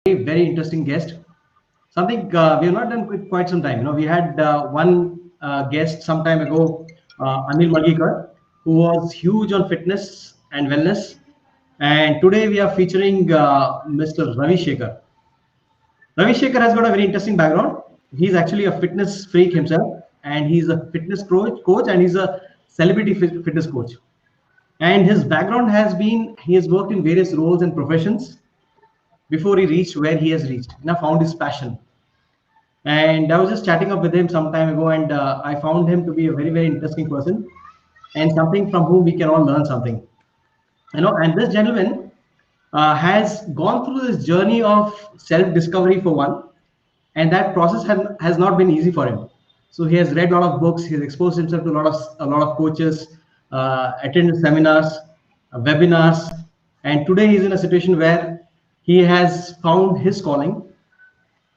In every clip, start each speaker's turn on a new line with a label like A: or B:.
A: very interesting guest. Something we have not done quite some time. We had one guest some time ago, Anil Magikar, who was huge on fitness and wellness. And today we are featuring Mr. Ravi Shekar. Ravi Shekar has got a very interesting background. He's actually a fitness freak himself, and he's a fitness coach, and he's a celebrity fitness coach. And his background has been he has worked in various roles and professions before he reached where he has reached. Now found his passion. And I was just chatting up with him some time ago, and I found him to be a very, very interesting person and something from whom we can all learn something. And this gentleman has gone through this journey of self-discovery for one, and that process has not been easy for him. So he has read a lot of books, he's exposed himself to a lot of coaches, attended seminars, webinars, and today he's in a situation where he has found his calling,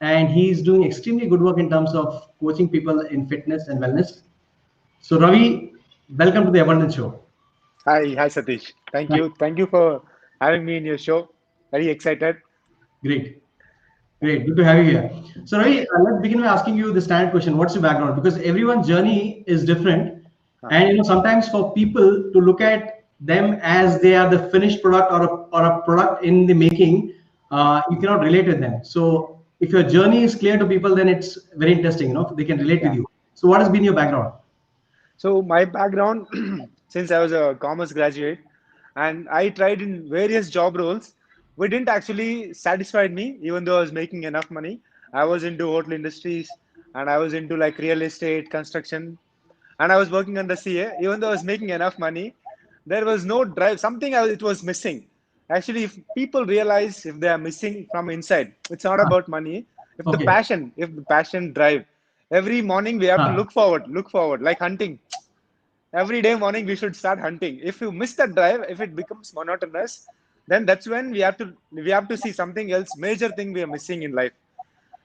A: and he's doing extremely good work in terms of coaching people in fitness and wellness. So Ravi, welcome to the Abundance Show.
B: Hi, Satish. Thank you for having me in your show. Very excited.
A: Great. Great, good to have you here. So, Ravi, let's begin by asking you the standard question: what's your background? Because everyone's journey is different,
B: Uh,
A: and sometimes for people to look at them as they are the finished product or a product in the making, you cannot relate with them. So, if your journey is clear to people, then it's very interesting. They can relate with
B: yeah.
A: you. So, what has been your background?
B: So my background, since I was a commerce graduate, and I tried in various job roles, we didn't actually satisfy me, even though I was making enough money. I was into hotel industries, and I was into like real estate, construction, and I was working under CA. Even though I was making enough money, there was no drive. It was missing. Actually, if people realize if they are missing from inside, it's not
A: Huh.
B: about money.
A: Okay.
B: If the passion drive, every morning we have to
A: Huh.
B: look forward, like hunting. Every day morning we should start hunting. If you miss that drive, if it becomes monotonous, then that's when we have to see something else, major thing we are missing in life.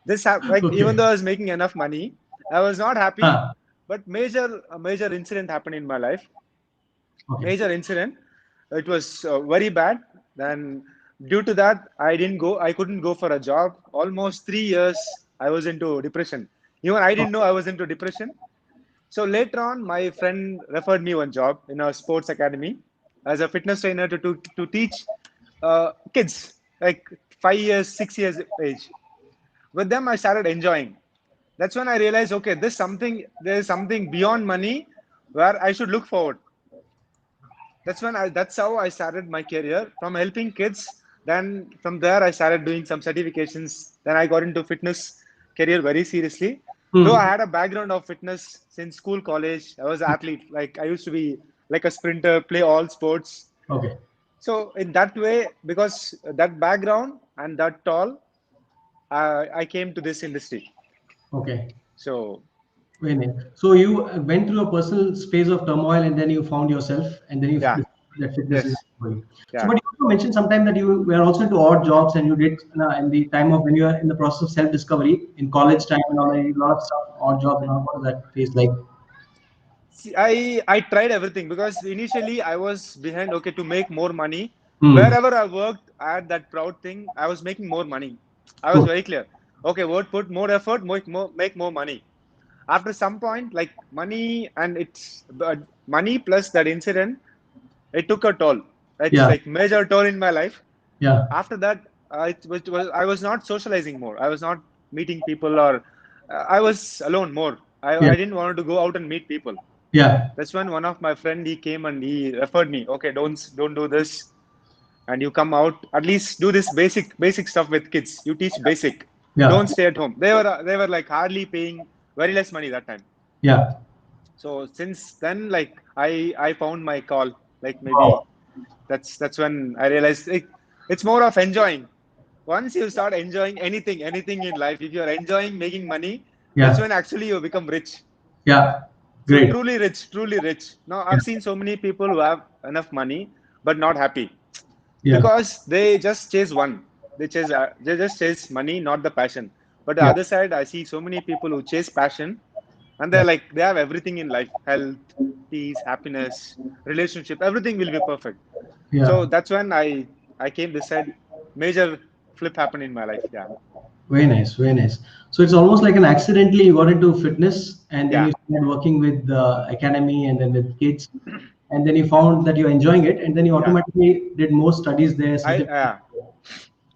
B: Like even
A: Okay.
B: though I was making enough money, I was not happy.
A: Huh.
B: But a major incident happened in my life.
A: Okay.
B: Major incident. It was very bad. Then due to that, I couldn't go for a job. Almost 3 years, I was into depression. Even I didn't know I was into depression. So later on, my friend referred me one job in a sports academy as a fitness trainer to teach kids like 5 years, 6 years age. With them, I started enjoying. That's when I realized, okay, there is something beyond money where I should look forward. That's how I started my career from helping kids. Then from there, I started doing some certifications. Then I got into fitness career very seriously. Though I
A: Hmm.
B: had a background of fitness since school, college, I was an athlete. Like I used to be like a sprinter, play all sports.
A: Okay.
B: So in that way, because that background and that tall, I came to this industry.
A: Okay.
B: So
A: Very nice. So you went through a personal space of turmoil, and then you found yourself, and then you
B: yeah,
A: discovered that fitness is
B: yes,
A: for you. So,
B: yeah.
A: but you also mentioned sometime that you were also into odd jobs, and you did in the time of when you were in the process of self-discovery in college time and all, a lot of stuff, odd jobs and all. What was that phase like?
B: See, I tried everything because initially I was behind, okay, to make more money.
A: Hmm.
B: Wherever I worked, I had that proud thing. I was making more money. I was
A: Good.
B: very clear. Okay, what put more effort, make more money. After some point, like money and it's money plus that incident, it took a toll. It's
A: Yeah.
B: like major toll in my life.
A: Yeah.
B: After that, I was not socializing more. I was not meeting people, or I was alone more.
A: Yeah.
B: I didn't want to go out and meet people.
A: Yeah.
B: That's when one of my friend he came and he referred me. Okay, don't do this, and you come out. At least do this basic stuff with kids. You teach basic.
A: Yeah.
B: Don't stay at home. They were like hardly paying very less money that time.
A: Yeah.
B: So since then, like I found my call. Like
A: Wow.
B: maybe that's when I realized it's more of enjoying. Once you start enjoying anything in life, if you're enjoying making money, that's
A: Yeah.
B: when actually you become rich.
A: Yeah.
B: So
A: Great.
B: truly rich, truly rich. Now
A: Yeah.
B: I've seen so many people who have enough money but not happy
A: Yeah.
B: because they just chase one. They just chase money, not the passion. But the
A: Yeah.
B: other side, I see so many people who chase passion and
A: Yeah.
B: they're like they have everything in life, health, peace, happiness, relationship, everything will be perfect.
A: Yeah.
B: So that's when I came this side major flip happened in my life. Yeah.
A: Very nice, very nice. So it's almost like an accidentally you got into fitness, and then
B: Yeah.
A: you started working with the academy, and then with kids, and then you found that you're enjoying it, and then you
B: Yeah.
A: automatically did more studies there,
B: I
A: certificates.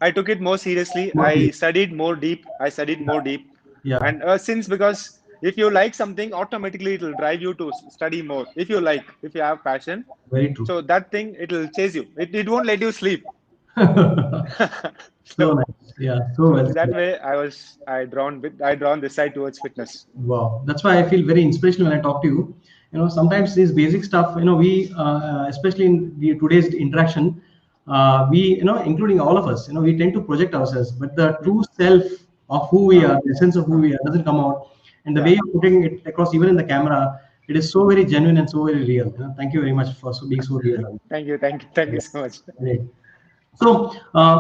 B: I took it more seriously. I
A: Mostly.
B: studied more deep. I studied
A: Yeah,
B: more deep.
A: yeah,
B: And since because if you like something, automatically it will drive you to study more. If you like, if you have passion,
A: very true.
B: so that thing it will chase you. It won't let you sleep.
A: So
B: so
A: nice. Yeah, so
B: so
A: well
B: that
A: said.
B: way I drawn this side towards fitness.
A: Wow, that's why I feel very inspirational when I talk to you. You know, sometimes these basic stuff, you know, we, especially in today's interaction, we, you know, including all of us, you know, we tend to project ourselves, but the
B: Hmm.
A: true self of who we
B: Huh.
A: are, the essence of who
B: Huh.
A: we are, doesn't come out. And the way
B: Yeah.
A: you're putting it across, even in the camera, it is so very genuine and so very real. You know, thank you very much for being so real.
B: Thank you. Thank you. Thank you so much.
A: Great. So,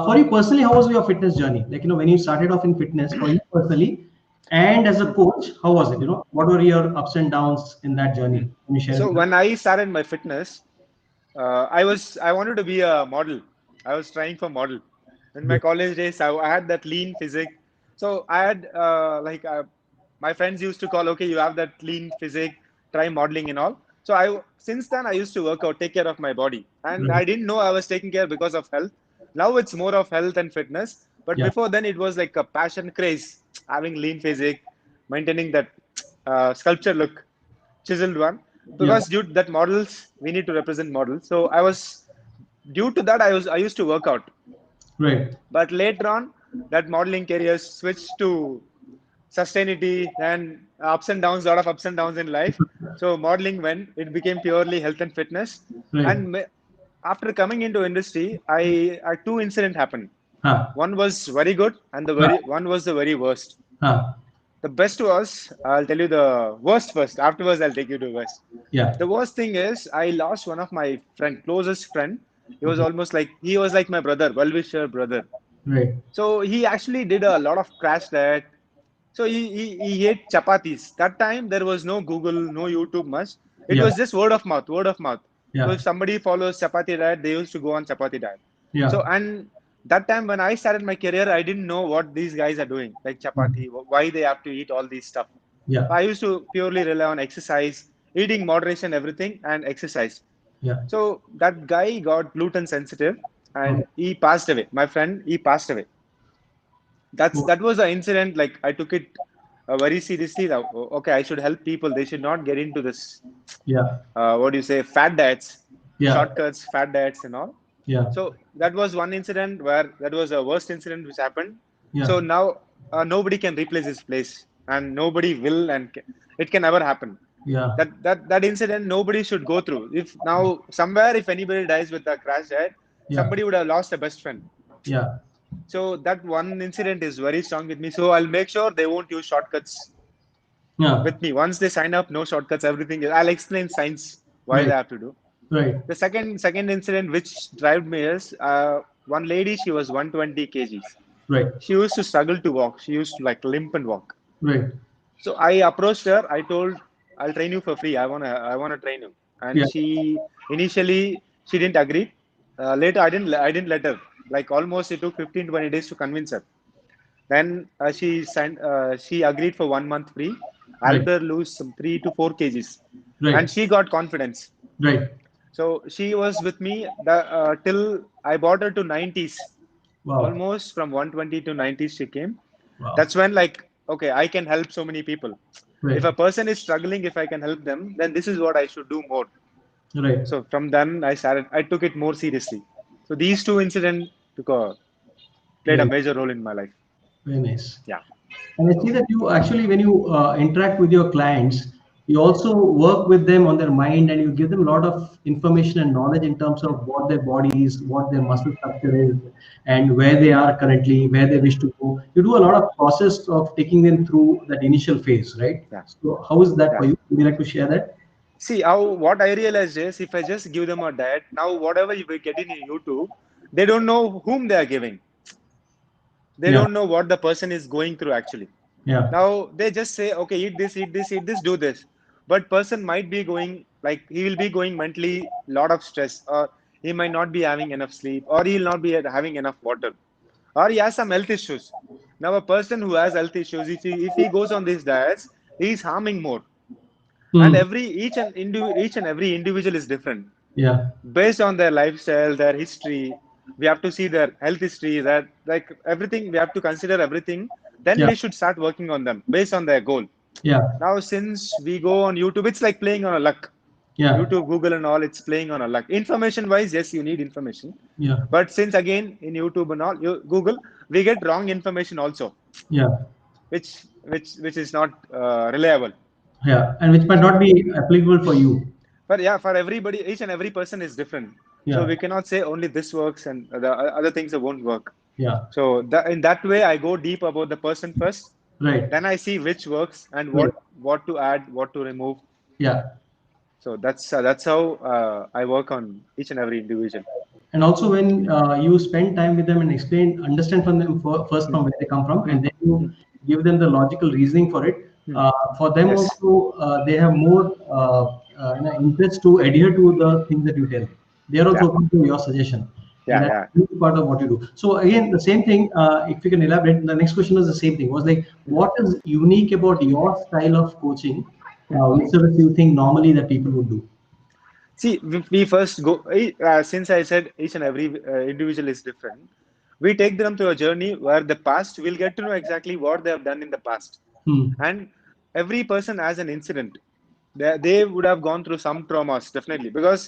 A: for you personally, how was your fitness journey? Like, you know, when you started off in fitness, for you personally, and as a coach, how was it? You know, what were your ups and downs in that journey? Can you share
B: So
A: with us?
B: when I started my fitness, I wanted to be a model. I was trying for model. In my
A: Good.
B: college days, I had that lean physique. So I had my friends used to call, okay, you have that lean physique, try modeling and all. So I since then I used to work out, take care of my body, and
A: Right.
B: I didn't know I was taking care because of health. Now it's more of health and fitness, but
A: Yeah.
B: before then it was like a passion craze, having lean physique, maintaining that sculpture look, chiseled one,
A: Yeah.
B: because due to that models we need to represent models. So I was due to that I used to work out,
A: Right.
B: but later on that modeling career switched to sustainability and ups and downs, a lot of ups and downs in life. So modeling when it became purely health and fitness,
A: Right.
B: and after coming into industry, I two incident happened.
A: Huh.
B: One was very good, and the
A: Huh.
B: very one was the very worst.
A: Huh.
B: The best was, I'll tell you the worst first. Afterwards, I'll take you to worst.
A: Yeah.
B: The worst thing is I lost one of my closest friend. He was
A: Okay.
B: almost like he was like my brother, well-wisher brother.
A: Right.
B: So he actually did a lot of crash diet. So he ate chapatis. That time there was no Google, no YouTube much. It
A: Yeah.
B: was just word of mouth, word of mouth. So
A: Yeah.
B: if somebody follows chapati diet, they used to go on chapati diet. So
A: Yeah.
B: and that time when I started my career, I didn't know what these guys are doing, like
A: Mhm.
B: chapati, why they have to eat all these stuff.
A: Yeah.
B: I used to purely rely on exercise, eating moderation, everything, and exercise.
A: Yeah.
B: So that guy got gluten sensitive
A: Okay.
B: and he passed away. My friend, he passed away.
A: Oh,
B: That was an incident. Like I took it very seriously. That, okay, I should help people. They should not get into this.
A: yeah.
B: What do you say? Fat diets,
A: Yeah.
B: shortcuts, fat diets, and all.
A: Yeah.
B: So that was one incident where that was a worst incident which happened. So
A: Yeah.
B: now nobody can replace his place, and nobody will, and it can never happen.
A: Yeah.
B: That incident nobody should go through. If now somewhere if anybody dies with a crash diet,
A: Yeah.
B: somebody would have lost a best friend.
A: Yeah.
B: So that one incident is very strong with me. So I'll make sure they won't use shortcuts
A: Yeah.
B: with me. Once they sign up, no shortcuts, everything. I'll explain science why they
A: Right.
B: have to do.
A: Right.
B: The second incident which drove me is one lady. She was 120 kgs.
A: Right.
B: She used to struggle to walk. She used to like limp and walk.
A: Right.
B: So I approached her. I told, "I'll train you for free. I wanna train you." And
A: Yeah.
B: she initially she didn't agree. Later I didn't let her. Like almost it took 15-20 days to convince her. Then she agreed for 1 month free. I
A: Right.
B: helped her lose some 3 to 4 kgs, and
A: Right.
B: she got confidence.
A: Right.
B: So she was with me till I brought her to 90s.
A: Wow.
B: Almost from 120 to 90s she came.
A: Wow.
B: That's when like okay, I can help so many people. If
A: Right.
B: a person is struggling, if I can help them, then this is what I should do more.
A: Right.
B: So from then I took it more seriously. So these two incidents played a
A: Very,
B: major role in my life.
A: very nice.
B: Yeah.
A: And I see that you actually, when you interact with your clients, you also work with them on their mind, and you give them a lot of information and knowledge in terms of what their body is, what their muscle structure is, and where they are currently, where they wish to go. You do a lot of process of taking them through that initial phase, right?
B: Yeah.
A: So, how is that
B: Yeah.
A: for you? Would you like to share that?
B: See how what I realized is if I just give them a diet, now whatever you get in YouTube, they don't know whom they are giving. They
A: Yeah,
B: don't know what the person is going through actually.
A: yeah,
B: Now they just say, okay, eat this, eat this, eat this, do this. But person might be going like he will be going mentally lot of stress, or he might not be having enough sleep, or he'll not be having enough water. or he has some health issues. Now, a person who has health issues, if he goes on these diets, he's harming more. And
A: Hmm.
B: each and every individual is different
A: Yeah.
B: based on their lifestyle, their history. We have to see their health history, that like everything. We have to consider everything. Then
A: Yeah.
B: we should start working on them based on their goal.
A: Yeah.
B: Now, since we go on YouTube, it's like playing on a luck.
A: Yeah.
B: YouTube, Google, and all, it's playing on a luck. Information wise, yes, you need information.
A: Yeah.
B: But since again in YouTube and all, Google, we get wrong information also,
A: Yeah.
B: which is not reliable.
A: Yeah. And which might not
B: So,
A: be applicable for you.
B: but yeah, for everybody, each and every person is different. So
A: Yeah.
B: we cannot say only this works and the other things that won't work.
A: Yeah.
B: So in that way, I go deep about the person first.
A: Right.
B: Then I see which works and
A: Right.
B: what to add, what to remove.
A: Yeah.
B: So that's how I work on each and every individual.
A: And also when you spend time with them and explain, understand from them first
B: Hmm.
A: from where they come from,
B: Hmm.
A: and then
B: Hmm.
A: you give them the logical reasoning for it.
B: Hmm.
A: For them
B: Yes.
A: also, they have more interest to adhere to the things that you tell. They are
B: Yeah.
A: also open to your suggestion, and
B: Yeah.
A: that's
B: Yeah.
A: a huge part of what you do. So again, the same thing. If you can elaborate, the next question was the same thing. Was like,
B: Hmm.
A: what is unique about your style of coaching,
B: Hmm.
A: which sort of you think normally that people would do?
B: See, we first go, since I said each and every individual is different, we take them to a journey where the past, we'll get to know exactly what they have done in the past.
A: Hmm.
B: And every person has an incident. They would have gone through some traumas, definitely. Because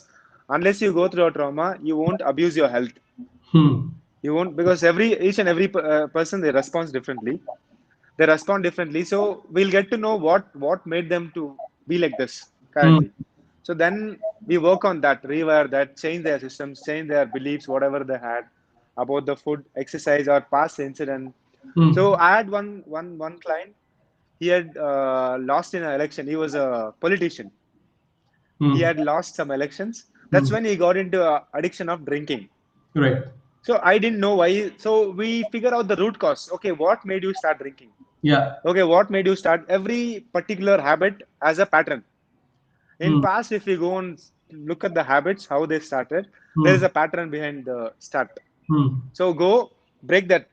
B: unless you go through a trauma, you won't abuse your health.
A: Hmm.
B: You won't, because each and every person, they respond differently. They respond differently. So we'll get to know what made them to be like this
A: Hmm.
B: currently. So then we work on that, rewire that, change their systems, change their beliefs, whatever they had about the food, exercise, or past incident.
A: Hmm.
B: So I had one client. He had lost in an election. He was a politician. He
A: Hmm.
B: had lost some elections. That's
A: Hmm.
B: when he got into addiction of drinking.
A: Right.
B: So I didn't know why. So we figure out the root cause. Okay, what made you start drinking?
A: Yeah.
B: Okay, what made you start? Every particular habit as a pattern. In
A: Hmm.
B: past, if you go and look at the habits, how they started, there is
A: Hmm.
B: a pattern behind the start.
A: Hmm.
B: So go break that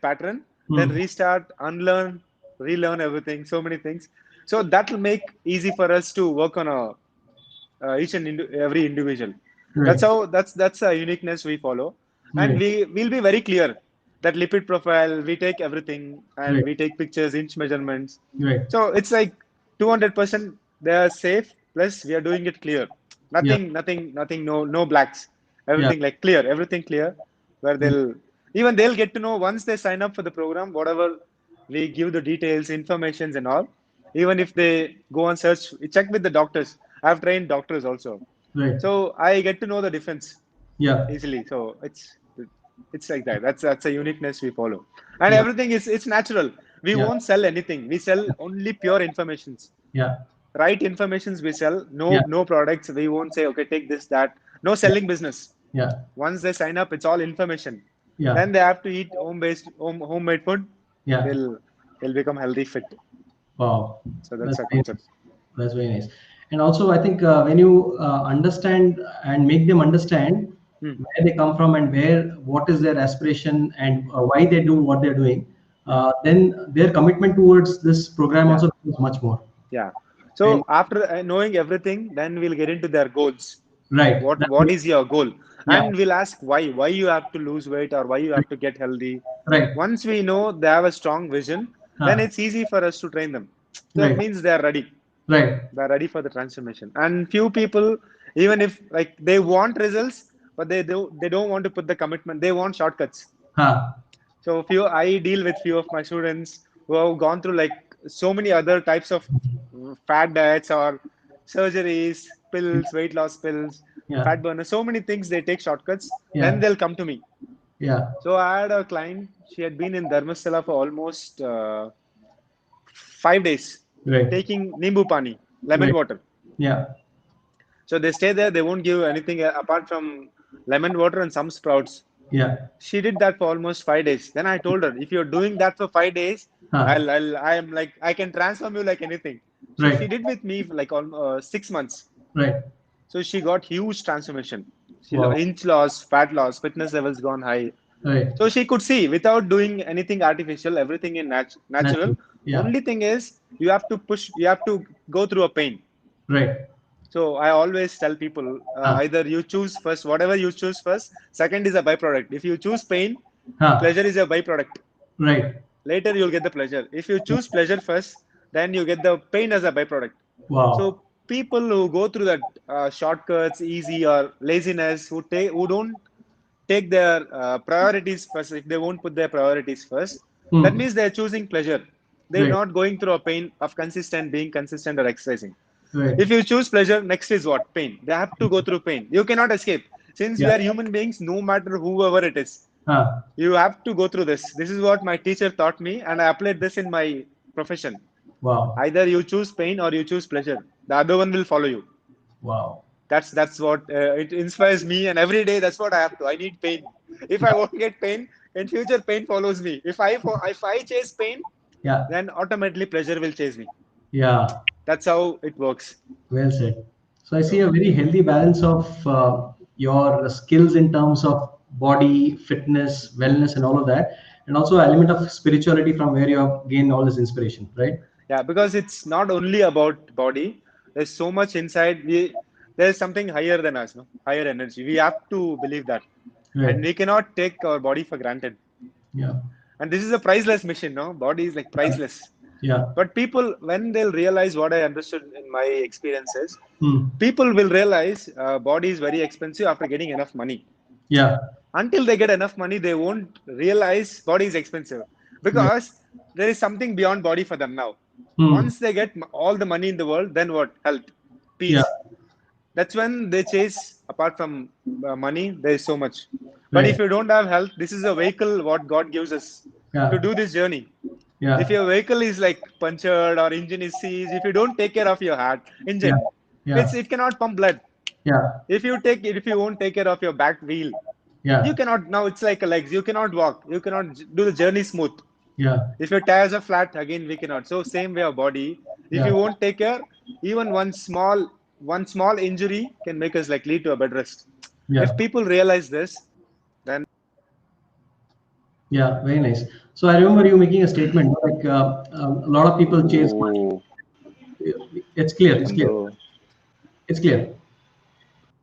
B: pattern, then
A: Hmm.
B: restart, unlearn, relearn everything, so many things. So that will make easy for us to work on each and every individual. That's
A: Right.
B: how that's a uniqueness we follow, and
A: Right.
B: we will be very clear that lipid profile. We take everything and
A: Right.
B: we take pictures, inch measurements.
A: Right.
B: So it's like 200% they are safe. Plus we are doing it clear.
A: Yeah.
B: Nothing. No blacks.
A: Yeah.
B: Everything like clear. Everything clear. Where they'll get to know once they sign up for the program. Whatever we give the details, informations, and all. Even if they go and search, check with the doctors. I've trained doctors also,
A: Right.
B: so I get to know the difference
A: Yeah.
B: easily. So it's like that. That's a uniqueness we follow, and
A: Yeah.
B: everything is it's natural. We
A: Yeah.
B: won't sell anything. We sell only pure informations,
A: Yeah.
B: right informations. We sell
A: Yeah.
B: no products. We won't say okay, take this that. No
A: Yeah.
B: selling business.
A: Yeah.
B: Once they sign up, it's all information.
A: Yeah.
B: Then they have to eat homemade food.
A: Yeah.
B: They'll they'll become healthy fit.
A: Wow.
B: So that's
A: That's
B: our
A: very
B: concept.
A: nice. That's very nice. And also, I think when you understand and make them understand
B: Hmm.
A: where they come from and what is their aspiration and why they do what they're doing,
B: Hmm.
A: then their commitment towards this program
B: Yeah.
A: also becomes much more.
B: Yeah.
A: And
B: So after knowing everything, then we'll get into their goals.
A: right.
B: What is your goal?
A: Yeah.
B: And we'll ask why you have to lose weight or why you have to get healthy.
A: Right.
B: Once we know they have a strong vision, then
A: Huh.
B: it's easy for us to train them. So that
A: Right.
B: means they are ready.
A: Right.
B: They're ready for the transformation. And few people, even if like they want results, but they don't want to put the commitment. They want shortcuts.
A: Huh.
B: So few I deal with few of my students who have gone through like so many other types of fat diets or surgeries, pills, weight loss pills,
A: Yeah.
B: fat burners, so many things they take shortcuts, then
A: Yeah.
B: they'll come to me.
A: Yeah.
B: So I had a client, she had been in Dharmasthala for almost 5 days,
A: Right.
B: taking Nimbu Pani, lemon
A: Right.
B: water.
A: Yeah.
B: So they stay there, they won't give anything apart from lemon water and some sprouts.
A: Yeah.
B: She did that for almost 5 days. Then I told her, if you're doing that for 5 days,
A: Huh.
B: I am like, I can transform you like anything. So she
A: Right.
B: did with me for like 6 months.
A: Right.
B: So she got huge transformation. She
A: Wow.
B: inch loss, fat loss, fitness levels gone high.
A: Right.
B: So she could see without doing anything artificial, everything in natural.
A: Natural. Yeah.
B: Only thing is you have to push, you have to go through a pain.
A: Right.
B: So I always tell people
A: Huh.
B: either you choose first, whatever you choose first, second is a byproduct. If you choose pain,
A: Huh.
B: pleasure is a byproduct.
A: Right.
B: Later you'll get the pleasure. If you choose pleasure first, then you get the pain as a byproduct.
A: Wow.
B: So people who go through that shortcuts, easy or laziness, who don't take their priorities first, if they won't put their priorities first, that
A: Hmm.
B: means they're choosing pleasure. They're
A: Right.
B: not going through a pain of being consistent or exercising.
A: Right.
B: If you choose pleasure, next is what? Pain. They have to go through pain. You cannot escape. Since we
A: Yeah.
B: are human beings, no matter whoever it is,
A: Huh.
B: you have to go through this. This is what my teacher taught me, and I applied this in my profession.
A: Wow.
B: Either you choose pain or you choose pleasure. The other one will follow you.
A: Wow.
B: That's what it inspires me, and every day that's what I have to. I need pain. If I
A: Yeah.
B: won't get pain, in future pain follows me. If I chase pain,
A: Yeah.
B: then automatically pleasure will chase me.
A: Yeah.
B: That's how it works.
A: Well said. So I see
B: So
A: a very healthy balance of your skills in terms of body, fitness, wellness, and all of that, and also an element of spirituality from where you have gained all this inspiration, right?
B: yeah, because it's not only about body. There's so much inside. There's something higher than us, no? Higher energy. We have to believe that, and
A: Right.
B: we cannot take our body for granted.
A: Yeah.
B: And this is a priceless mission, no? Body is like
A: Yeah.
B: priceless.
A: Yeah.
B: But people, when they'll realize what I understood in my experiences,
A: Hmm.
B: people will realize body is very expensive after getting enough money.
A: Yeah.
B: Until they get enough money, they won't realize body is expensive
A: Right.
B: because there is something beyond body for them now.
A: Hmm.
B: Once they get all the money in the world, then what? Health,
A: Yeah.
B: peace. That's when they chase. Apart from money, there is so much. But if
A: Right.
B: you don't have health, this is a vehicle what God gives us to
A: Yeah.
B: do this journey. If
A: Yeah.
B: your vehicle is like punctured or engine is seized, if you don't take care of your heart
A: Yeah.
B: engine,
A: Yeah.
B: it cannot pump blood.
A: Yeah.
B: If you won't take care of your back wheel, you
A: Yeah.
B: cannot. Now it's like a legs. You cannot walk. You cannot do the journey smooth.
A: Yeah.
B: If your tires are flat, again we cannot. So same way our body. If
A: Yeah.
B: you won't take care, even one small injury can make us like lead to a bed rest. If
A: Yeah.
B: people realize this, then
A: Yeah. Very nice. So I remember you making a statement like a lot of people chase money.
C: Oh,
A: It's clear. It's clear.
C: ಒಂದು
A: It's clear.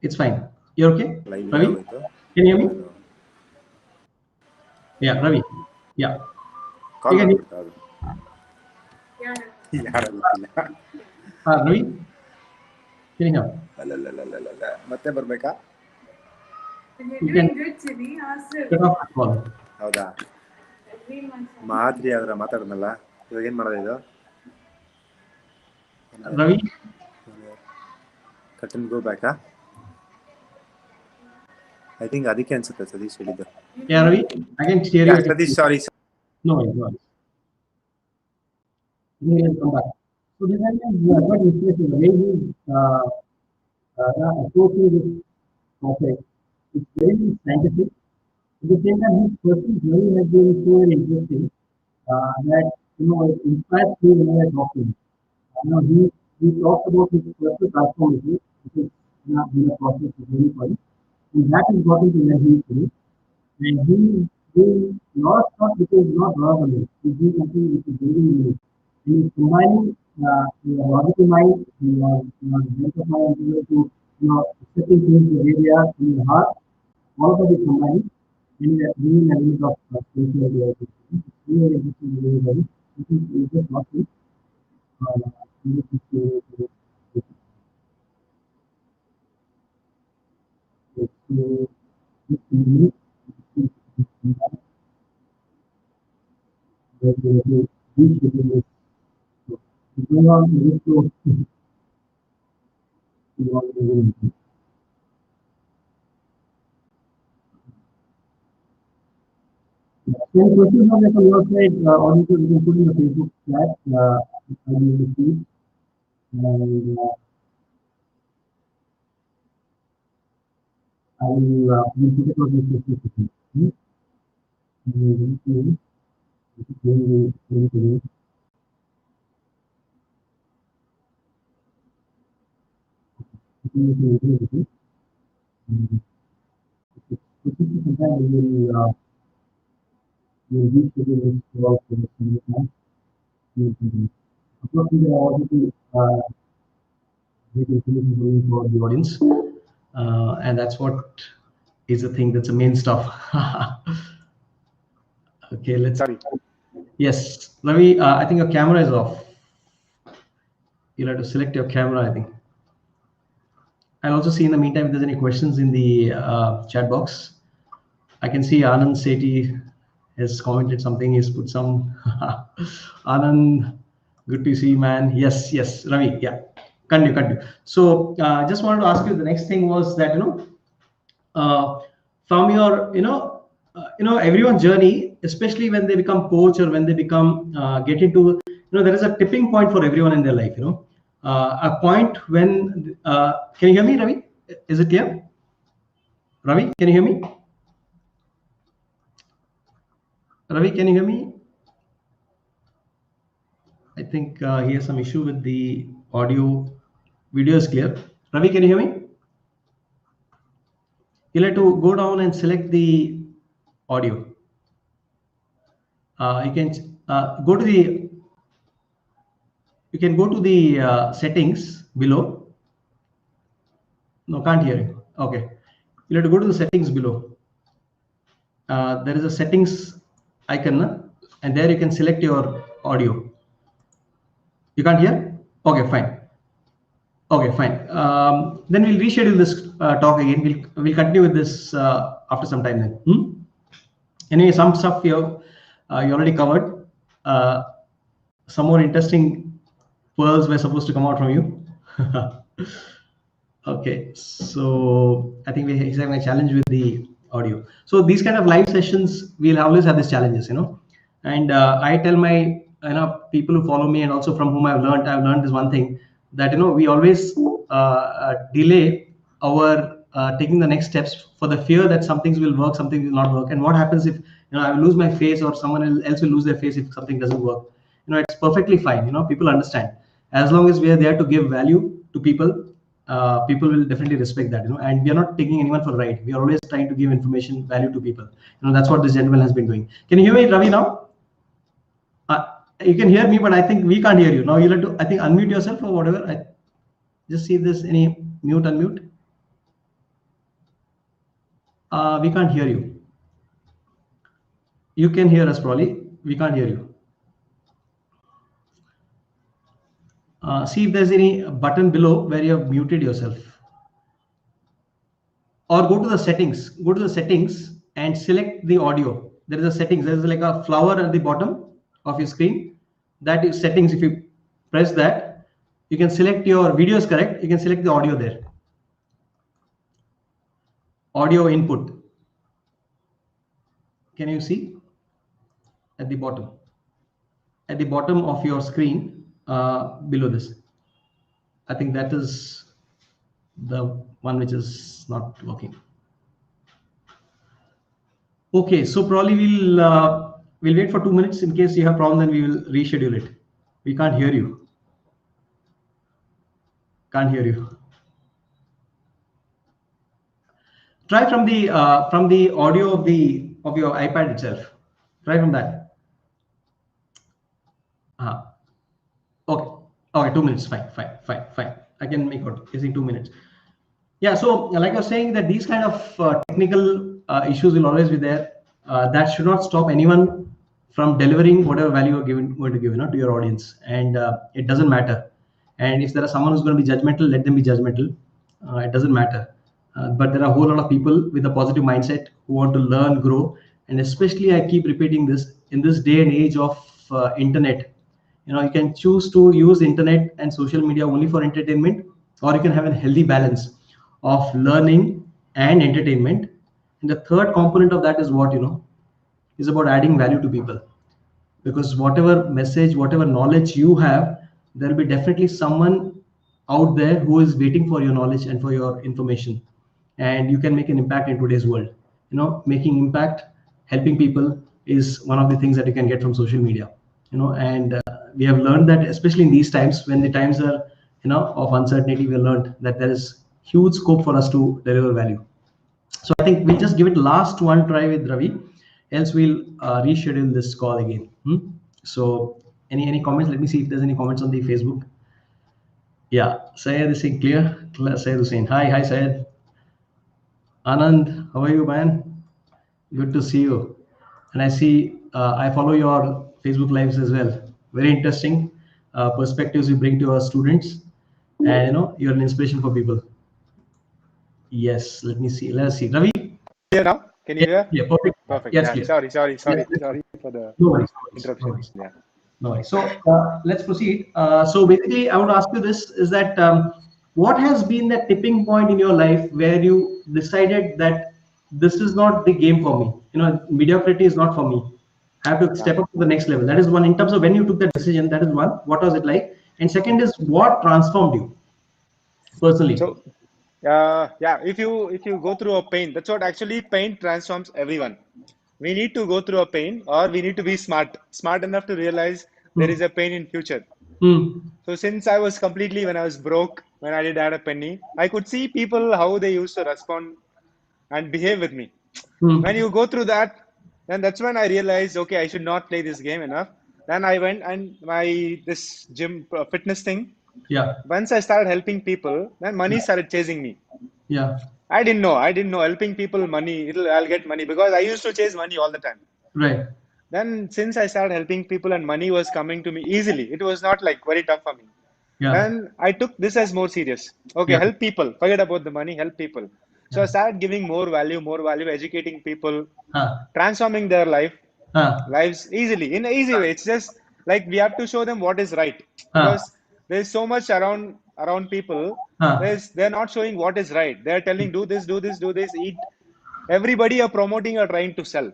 A: It's fine. You're okay,
C: live
A: Ravi?
C: ಇದಾಗೋಯ್ತು.
A: Can you hear me?
C: ನಾನು
A: Yeah, Ravi. Yeah. You
C: call
A: can hear.
C: ಬಂದ್ಬಿಡ್ತಾ ಅದು ಯಾರು ಗೊತ್ತಿಲ್ಲ.
A: Ravi, can you hear?
C: ಅಲ್ಲಲ್ಲಲ್ಲಲ್ಲಲ್ಲ. ಮತ್ತೆ ಬರ್ಬೇಕಾ?
D: You're
A: You
D: doing
A: can
D: good, Chidi. Awesome.
A: cut off the call.
C: ಹೌದಾ?
D: Very much.
C: Madri ಆದ್ರ ಮಾತಾಡೋದಲ್ಲ. ಇವಾಗ ಏನ್ ಮಾಡೋದು ಇದು?
A: Ravi,
C: ಕಟ್ ಅಂಡ್ ಗೋ ಬ್ಯಾಕಾ? ಐ ಥಿಂಕ್ ಅದಕ್ಕೆ ಅನ್ಸುತ್ತೆ ಸತೀಶ್ ಹೇಳಿದ್ದು.
A: yeah, Ravi, I can hear you.
C: Yeah
A: I can
C: Satish
A: see you.
C: Sorry.
A: No worries, no worries. You can come back. So this is what inspiration. The way you approaching this topic, it's very scientific. At the same time, his personal journey has been so very interesting that it inspires me when I talk to him. He talks about his personal transformation, which is not been a process of many times, and that is got into where he is today. And he doing lot of stuff which is not normal. He's doing something which is very unique. And he's combining your logical mind, your mental mind, to accepting things the way they are in your heart. All of that is combining and bringing an element of spirituality also. It's really interesting, really, very. This is just not it. This is to this unique. That they reach within this. So, going on to this to want to win. Any questions on that from your side, or you can put in the Facebook chat. I will receive, and I will put it on the Facebook page. We'll reschedule this call for the next time. Unfortunately, I wanted to make information for the audience, and that's what is the thing. That's the main stuff. Okay, let's.
B: Sorry.
A: Yes, Ravi, I think your camera is off. You'll have to select your camera, I think. I'll also see in the meantime if there's any questions in the chat box. I can see Anand Sethi has commented something. He's put some. Anand, good to see you, man. Yes, yes, Ravi. Yeah, continue. So, just wanted to ask you. The next thing was that from your everyone's journey, especially when they become coach or when they become get into there is a tipping point for everyone in their life. A point when can you hear me, Ravi? Is it clear? Ravi, can you hear me? Ravi, can you hear me? I think he has some issue with the audio. Video is clear. Ravi, can you hear me? You'll have to go down and select the audio. You can go to the. You can go to the settings below. No, can't hear you. Okay. You'll have to go to the settings below. There is a settings icon, and there you can select your audio. You can't hear? Okay, fine. Okay, fine. Then we'll reschedule this talk again. We'll continue with this after some time then. Anyway, some stuff you already covered. Some more interesting pearls were supposed to come out from you. Okay, so I think he's having a challenge with the audio. So these kind of live sessions, we'll always have these challenges, And I tell my people who follow me and also from whom I've learned this one thing that we always delay our taking the next steps for the fear that some things will work, some things will not work. And what happens if I will lose my face or someone else will lose their face if something doesn't work? It's perfectly fine. People understand as long as we are there to give value to people. People will definitely respect that, and we are not taking anyone for a ride. We are always trying to give information, value to people. That's what this gentleman has been doing. Can you hear me, Ravi, now? You can hear me, but I think we can't hear you. Now you'll have to, I think, unmute yourself or whatever. I just see if there's any mute, unmute. We can't hear you. You can hear us probably. We can't hear you. See if there's any button below where you have muted yourself. Or go to the settings and select the audio. There is a settings. There is like a flower at the bottom of your screen. That is settings. If you press that, you can select your video is correct. You can select the audio there. Audio input. Can you see at the bottom? At the bottom of your screen, below this. I think that is the one which is not working. Okay, so probably we'll wait for 2 minutes. In case you have problem, then we will reschedule it. We can't hear you. Can't hear you. Try from the audio of your iPad itself. Try from that. Okay. Okay, 2 minutes. Fine. I can make out. Using 2 minutes. Yeah. So, like I was saying, that these kind of technical issues will always be there. That should not stop anyone from delivering whatever value you're going to give, to your audience. And it doesn't matter. And if there is someone who's going to be judgmental, let them be judgmental. It doesn't matter. But there are a whole lot of people with a positive mindset who want to learn, grow, and especially I keep repeating this in this day and age of internet. You can choose to use internet and social media only for entertainment, or you can have a healthy balance of learning and entertainment. And the third component of that is what is about adding value to people, because whatever message, whatever knowledge you have, there will be definitely someone out there who is waiting for your knowledge and for your information, and you can make an impact in today's world. Making impact, helping people is one of the things that you can get from social media. And we have learned that, especially in these times when the times are of uncertainty, we have learned that there is huge scope for us to deliver value. So I think we'll just give it last one try with Ravi. Else we'll reschedule this call again. So any comments? Let me see if there's any comments on the Facebook. Yeah, Syed is saying clear. Syed Hussain. Hi Syed. Anand, how are you, man? Good to see you. And I see I follow your Facebook lives as well. Very interesting perspectives you bring to our students, and you're an inspiration for people. Yes, let me see. Let's see. Ravi.
B: Hear now? Can you
A: Yeah,
B: hear?
A: yeah, perfect.
B: Perfect.
A: Yes,
B: Yeah.
A: clear.
B: Sorry, sorry,
A: Yes,
B: sorry,
A: let's go.
B: sorry for the
A: No worries, no worries, no
B: interruption.
A: worries.
B: Yeah.
A: No worries. So let's proceed. So basically, I would ask you this: is that what has been that tipping point in your life where you decided that this is not the game for me? Mediocrity is not for me. I have to
B: Yeah.
A: step up to the next level. That is one. In terms of when you took that decision, that is one. What was it like? And second is what transformed you personally?
B: So, yeah, if you go through a pain, that's what actually pain transforms everyone. We need to go through a pain, or we need to be smart enough to realize there
A: Hmm.
B: is a pain in future.
A: Hmm.
B: So since I was completely when I was broke, when I did have a penny, I could see people how they used to respond and behave with me. When
A: Hmm.
B: you go through that, then that's when I realized, okay, I should not play this game enough. Then I went and my this gym fitness thing.
A: Yeah.
B: Once I started helping people, then money
A: Yeah.
B: started chasing me.
A: Yeah.
B: I didn't know. I didn't know helping people money. I'll get money because I used to chase money all the time.
A: Right.
B: Then since I started helping people and money was coming to me easily, it was not like very tough for me.
A: Yeah.
B: Then I took this as more serious. Okay,
A: Yeah.
B: help people. Forget about the money, help people. So I
A: Yeah.
B: started giving more value, educating people,
A: Huh.
B: transforming their
A: Huh.
B: lives easily in an easy way. It's just like we have to show them what is right
A: Huh.
B: because there's so much around people.
A: Huh.
B: They're not showing what is right. They're telling do this, do this, do this, eat. Everybody are promoting or trying to sell.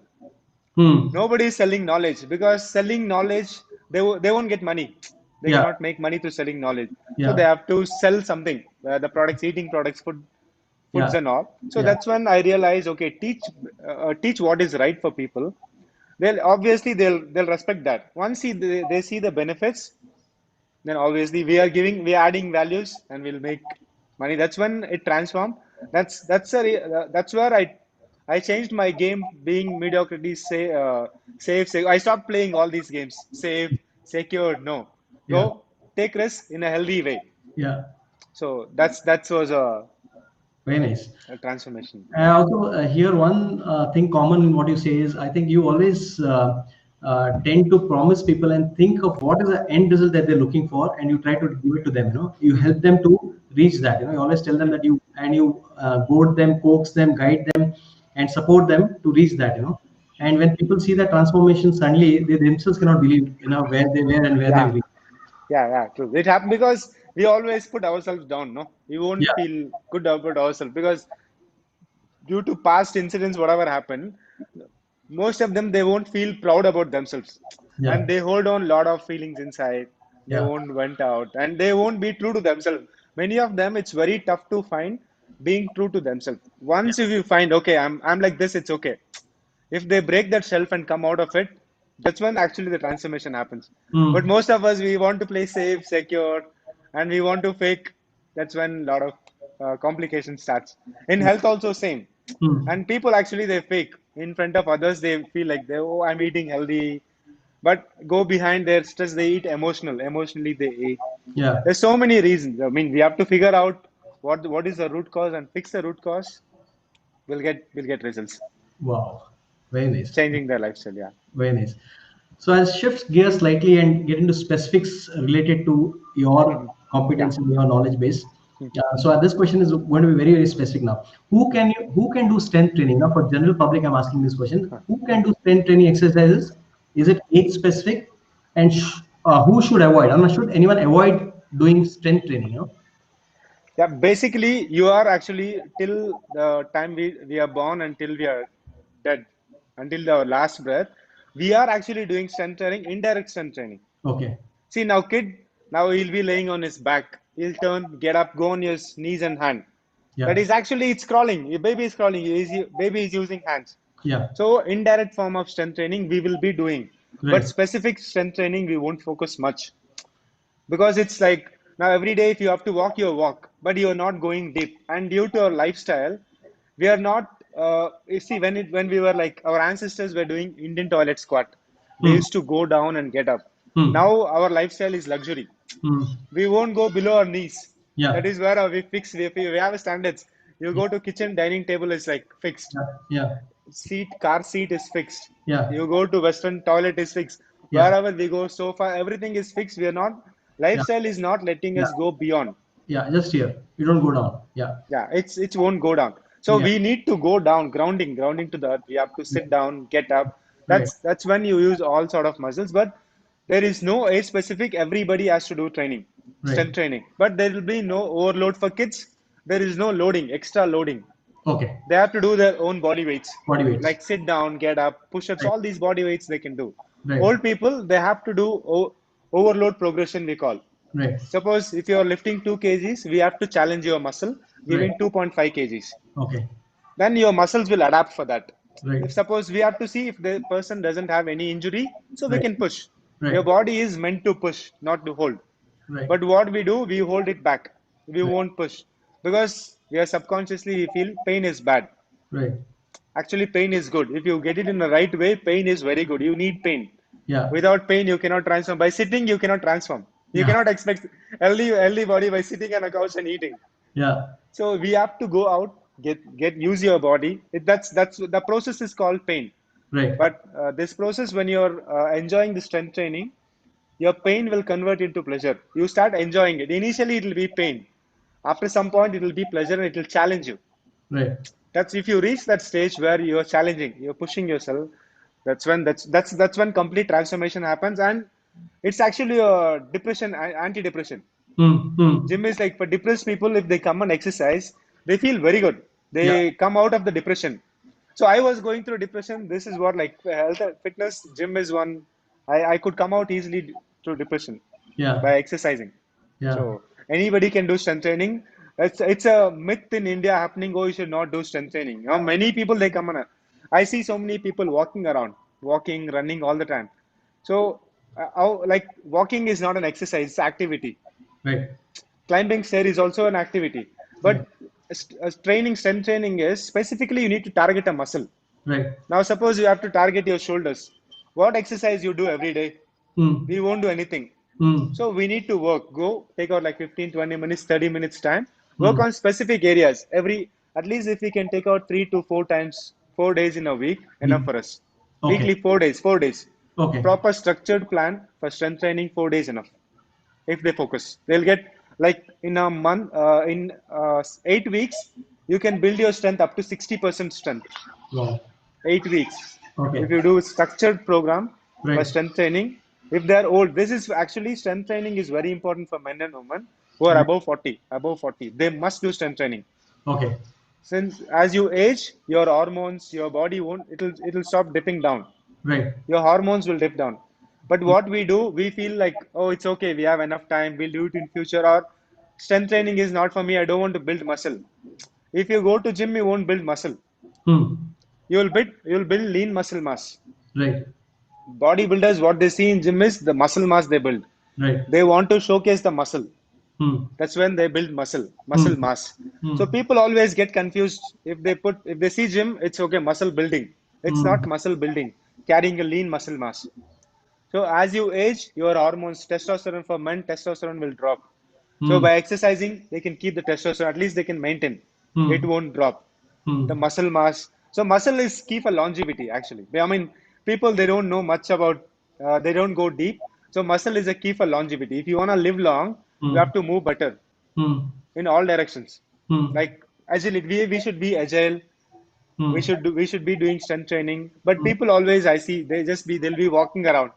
A: Hmm.
B: Nobody is selling knowledge because selling knowledge they won't get money. They
A: Yeah.
B: cannot make money through selling knowledge. So they
A: Yeah.
B: have to sell something, the products, eating products, foods
A: Yeah.
B: and all. So
A: Yeah.
B: that's when I realized, okay, teach what is right for people. They'll respect that. Once they see the benefits, then obviously we are adding values and we'll make money. That's when it transform. That's where I changed my game being mediocrity. Safe. I stopped playing all these games. Safe, secure. No,
A: Yeah.
B: go take risk in a healthy way.
A: Yeah.
B: So that was
A: Very nice.
B: a transformation.
A: I
B: Yeah.
A: also hear one thing common in what you say is I think you always tend to promise people and think of what is the end result that they're looking for, and you try to give it to them. You help them to reach that. You always tell them that you goad them, coax them, guide them, and support them to reach that. And when people see that transformation, suddenly they themselves cannot believe where they were and where they've
B: Yeah.
A: reached.
B: Yeah, true. It happened because we always put ourselves down, no? We won't
A: Yeah,
B: feel good about ourselves because due to past incidents, whatever happened, most of them they won't feel proud about themselves,
A: yeah,
B: and they hold on a lot of feelings inside. They
A: yeah,
B: won't vent out, and they won't be true to themselves. Many of them, it's very tough to find being true to themselves.
A: yeah.
B: Once if you find, okay, I'm like this, it's okay. If they break that shelf and come out of it, that's when actually the transformation happens. But
A: Hmm.
B: most of us, we want to play safe, secure, and we want to fake. That's when a lot of complications starts. In health also same.
A: Hmm.
B: And people actually they fake in front of others. They feel like oh, I'm eating healthy, but go behind their stress. They eat emotionally they eat.
A: Yeah.
B: There's so many reasons. I mean, we have to figure out what is the root cause and fix the root cause. We'll get results.
A: Wow. Very nice.
B: Changing their lifestyle. Yeah.
A: Very nice. So I'll shift gears slightly and get into specifics related to your
B: Mhm. Yeah.
A: competence and your knowledge base.
B: Mm.
A: So this question is going to be very, very specific now. Who can do strength training? Now for general public, I'm asking this question.
B: Huh.
A: Who can do strength training exercises? Is it age specific? And who should avoid? I'm not should anyone avoid doing strength training?
B: Yeah. Basically, you are actually till the time we are born until we are dead, until the last breath, we are actually doing strength training, indirect strength training.
A: Okay.
B: See now, kid, now he'll be laying on his back. He'll turn, get up, go on his knees and hand. That
A: Yeah.
B: is actually it's crawling. Your baby is crawling. Baby is using hands.
A: Yeah.
B: So indirect form of strength training we will be doing, but
A: Right.
B: specific strength training we won't focus much because it's like now every day if you have to walk, you walk, but you're not going deep. And due to our lifestyle, we are not You see, when we were like our ancestors were doing Indian toilet squat, they
A: Hmm.
B: used to go down and get up.
A: Hmm.
B: Now our lifestyle is luxury.
A: Hmm.
B: We won't go below our knees. That
A: Yeah.
B: is where we fix. We have standards. You go to kitchen, dining table is like fixed.
A: Yeah. Yeah.
B: Car seat is fixed.
A: Yeah.
B: You go to Western toilet is fixed.
A: Yeah.
B: Wherever we go, sofa, everything is fixed. We are not.
A: Yeah.
B: Lifestyle is not letting
A: Yeah.
B: us go beyond.
A: Yeah. Just here. You don't go down. Yeah.
B: Yeah, it won't go down. So
A: Yeah.
B: we need to go down, grounding to the earth. We have to
A: Yeah.
B: sit down, get up.
A: Right.
B: That's when you use all sort of muscles. But there is no age specific. Everybody has to do training,
A: Right.
B: strength training. But there will be no overload for kids. There is no loading, extra loading.
A: Okay.
B: They have to do their own body weights,
A: Body weights.
B: like sit down, get up, push-ups.
A: Right.
B: All these body weights they can do.
A: Right.
B: Old people they have to do overload progression. We call.
A: Right.
B: Suppose if you are lifting 2 kgs, we have to challenge your muscle
A: Right.
B: giving 2.5 kgs.
A: Okay.
B: Then your muscles will adapt for that.
A: Right.
B: If suppose we have to see if the person doesn't have any injury, so we
A: Right.
B: can push. Your
A: Right.
B: body is meant to push, not to hold.
A: Right.
B: But what we do, we hold it back. We
A: Right.
B: won't push because we are subconsciously we feel pain is bad.
A: Right.
B: Actually, pain is good. If you get it in the right way, pain is very good. You need pain.
A: Yeah.
B: Without pain, you cannot transform. By sitting, you cannot transform. You
A: Yeah.
B: cannot expect healthy body by sitting on a couch and eating.
A: Yeah.
B: So we have to go out, get use your body. That's the process is called pain.
A: Right.
B: But this process, when you're enjoying the strength training, your pain will convert into pleasure. You start enjoying it. Initially, it will be pain. After some point, it will be pleasure and it will challenge you.
A: Right.
B: That's if you reach that stage where you're challenging, you're pushing yourself. That's when complete transformation happens, and it's actually a depression, anti-depression.
A: Hmm. Hmm.
B: Gym is like for depressed people, if they come and exercise, they feel very good.
A: Yeah.
B: They come out of the depression. So I was going through depression. This is what like health and fitness, gym is one. I could come out easily through depression
A: Yeah.
B: by exercising.
A: Yeah.
B: So anybody can do strength training. It's a myth in India happening. Oh, you should not do strength training. You know, many people they come on. I see so many people walking around, walking, running all the time. So, like walking is not an exercise; it's activity.
A: Right.
B: Climbing stair is also an activity.
A: Right.
B: But strength training is specifically you need to target a muscle.
A: Right.
B: Now, suppose you have to target your shoulders. What exercise you do every day?
A: Hmm.
B: We won't do anything.
A: Hmm.
B: So we need to work. Go take out like 15, 20 minutes, 30 minutes time. Work
A: Hmm.
B: on specific areas. At least if we can take out 3 to 4 times, 4 days in a week, enough
A: Week.
B: for us.
A: Okay.
B: Weekly, 4 days, 4 days.
A: Okay.
B: Proper structured plan for strength training, 4 days enough. If they focus, they'll get like in a month, in 8 weeks, you can build your strength up to 60% strength.
A: Wow.
B: 8 weeks. If
A: Okay.
B: you do a structured program for
A: Right.
B: strength training, if they're old, this is actually strength training is very important for men and women who are
A: Right.
B: above 40. Above 40, they must do strength training.
A: Okay.
B: Since as you age, your hormones, your body won't, it'll stop dipping down.
A: Right.
B: Your hormones will dip down. But what we do, we feel like, oh, it's okay, we have enough time, we'll do it in future, or strength training is not for me, I don't want to build muscle. If you go to gym, you won't build muscle.
A: Hmm.
B: You'll build lean muscle mass.
A: Right.
B: Bodybuilders, what they see in gym is the muscle mass they build.
A: Right.
B: They want to showcase the muscle.
A: Hmm.
B: That's when they build muscle
A: Hmm.
B: mass. So
A: Hmm.
B: people always get confused if they see gym, it's okay, muscle building. It's
A: Hmm.
B: not muscle building, carrying a lean muscle mass. So as you age, your hormones, testosterone for men, testosterone will drop. So
A: Hmm.
B: by exercising, they can keep the testosterone. At least they can maintain. It
A: Hmm.
B: won't drop. The
A: Hmm.
B: muscle mass. So muscle is key for longevity. Actually, I mean, people they don't know much about. They don't go deep. So muscle is a key for longevity. If you wanna live long, you
A: Hmm.
B: have to move better
A: Hmm.
B: in all directions.
A: Hmm.
B: Like agility, we should be agile.
A: Hmm.
B: We should be doing strength training. But people always I see they'll be walking around.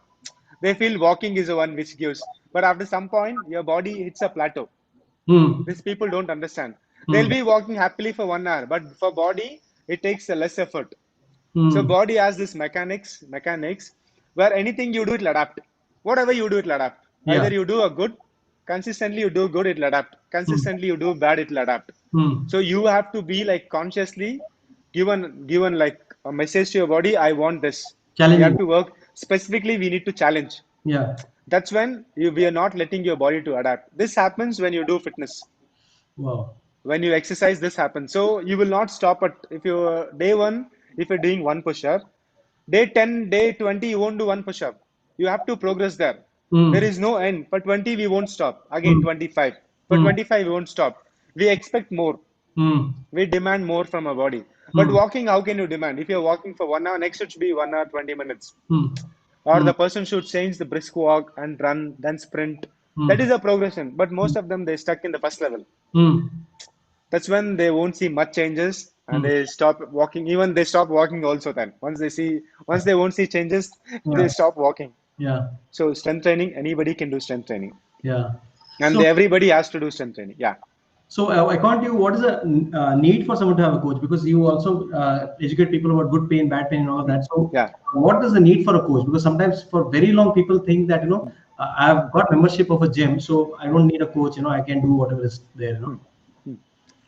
B: They feel walking is the one which gives. But after some point, your body hits a plateau.
A: Hmm.
B: These people don't understand. They'll
A: Hmm.
B: be walking happily for 1 hour, but for body, it takes a less effort. So
A: Hmm.
B: body has this mechanics where anything you do, it'll adapt. Whatever you do, it'll adapt.
A: Yeah.
B: Either you do a good, consistently you do good, it'll adapt.
A: Hmm.
B: Consistently you do bad, it'll adapt.
A: Hmm.
B: So you have to be like consciously given like a message to your body. I want this. We have
A: Challenging.
B: to work specifically. We need to challenge.
A: Yeah.
B: That's when we are not letting your body to adapt. This happens when you do fitness.
A: Wow.
B: when you exercise, this happens. So you will not stop at, if you day one, if you're doing one push-up, day 10, day 20, you won't do one push-up. You have to progress there. There
A: Mm.
B: is no end. For 20, we won't stop. Again,
A: Mm.
B: 25. For
A: Mm.
B: 25, we won't stop. We expect more.
A: Mm.
B: We demand more from our body. But
A: Mm.
B: walking, how can you demand? If you're walking for 1 hour, next it should be 1 hour, 20 minutes.
A: Mm.
B: Or
A: Mm.
B: the person should change the brisk walk and run, then sprint. That
A: Mm.
B: is a progression. But most
A: Mm.
B: of them, they stuck in the first level.
A: Mm.
B: That's when they won't see much changes and
A: Mm.
B: they stop walking. Even they stop walking also then. Once they won't see changes, they
A: Yeah.
B: stop walking.
A: Yeah.
B: So strength training, anybody can do strength training.
A: Yeah.
B: And
A: So,
B: everybody has to do strength training. Yeah.
A: according to you, what is the need for someone to have a coach? Because you also educate people about good pain, bad pain, and all of
B: Hmm.
A: that. So,
B: Yeah.
A: what is the need for a coach? Because sometimes for very long, people think that I've got membership of a gym, so I don't need a coach. I can do whatever is there.
B: Hmm. Hmm.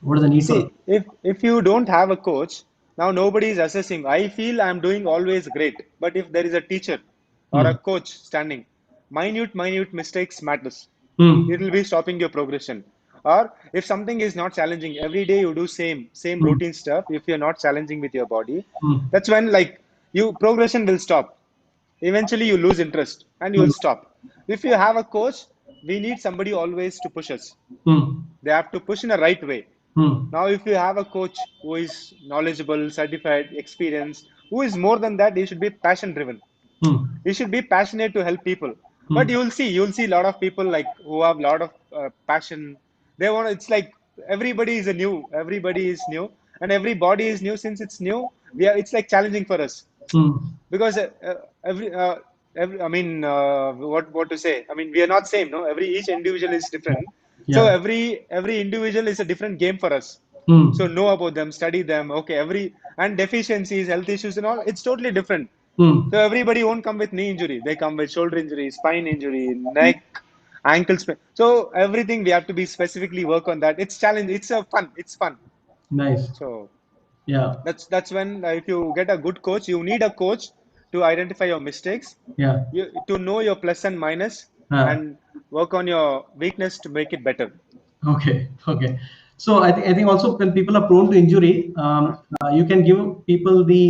A: What is the need for?
B: See, if you don't have a coach, now nobody is assessing. I feel I'm doing always great. But if there is a teacher or
A: Hmm.
B: a coach standing, minute mistakes matters. It
A: Hmm.
B: will be stopping your progression. Or if something is not challenging, every day you do same
A: Hmm.
B: routine stuff. If you're not challenging with your body,
A: Hmm.
B: that's when like you progression will stop. Eventually you lose interest and you
A: Hmm.
B: will stop. If you have a coach, we need somebody always to push us.
A: Hmm.
B: They have to push in a right way.
A: Hmm.
B: Now, if you have a coach who is knowledgeable, certified, experienced, who is more than that, he should be passion driven.
A: Hmm.
B: He should be passionate to help people. But
A: Hmm.
B: you'll see a lot of people like who have a lot of passion. They want. It's like everybody is new, and every body is new. Since it's new, it's like challenging for us
A: Hmm.
B: because every what to say, I mean, we are not same, no, each individual is different. So
A: Yeah.
B: every individual is a different game for us. So
A: Hmm.
B: know about them, study them, okay, every and deficiencies, health issues and all, it's totally different. So
A: Hmm.
B: everybody won't come with knee injury, they come with shoulder injury, spine injury, neck, ankle sprain. So everything we have to be specifically work on that. It's challenge, it's fun.
A: Nice.
B: So
A: Yeah.
B: that's when if you get a good coach, you need a coach to identify your mistakes,
A: Yeah.
B: to know your plus and minus,
A: Uh,
B: and work on your weakness to make it better.
A: okay. Okay. So I think also when people are prone to injury,
B: Huh.
A: you can give people the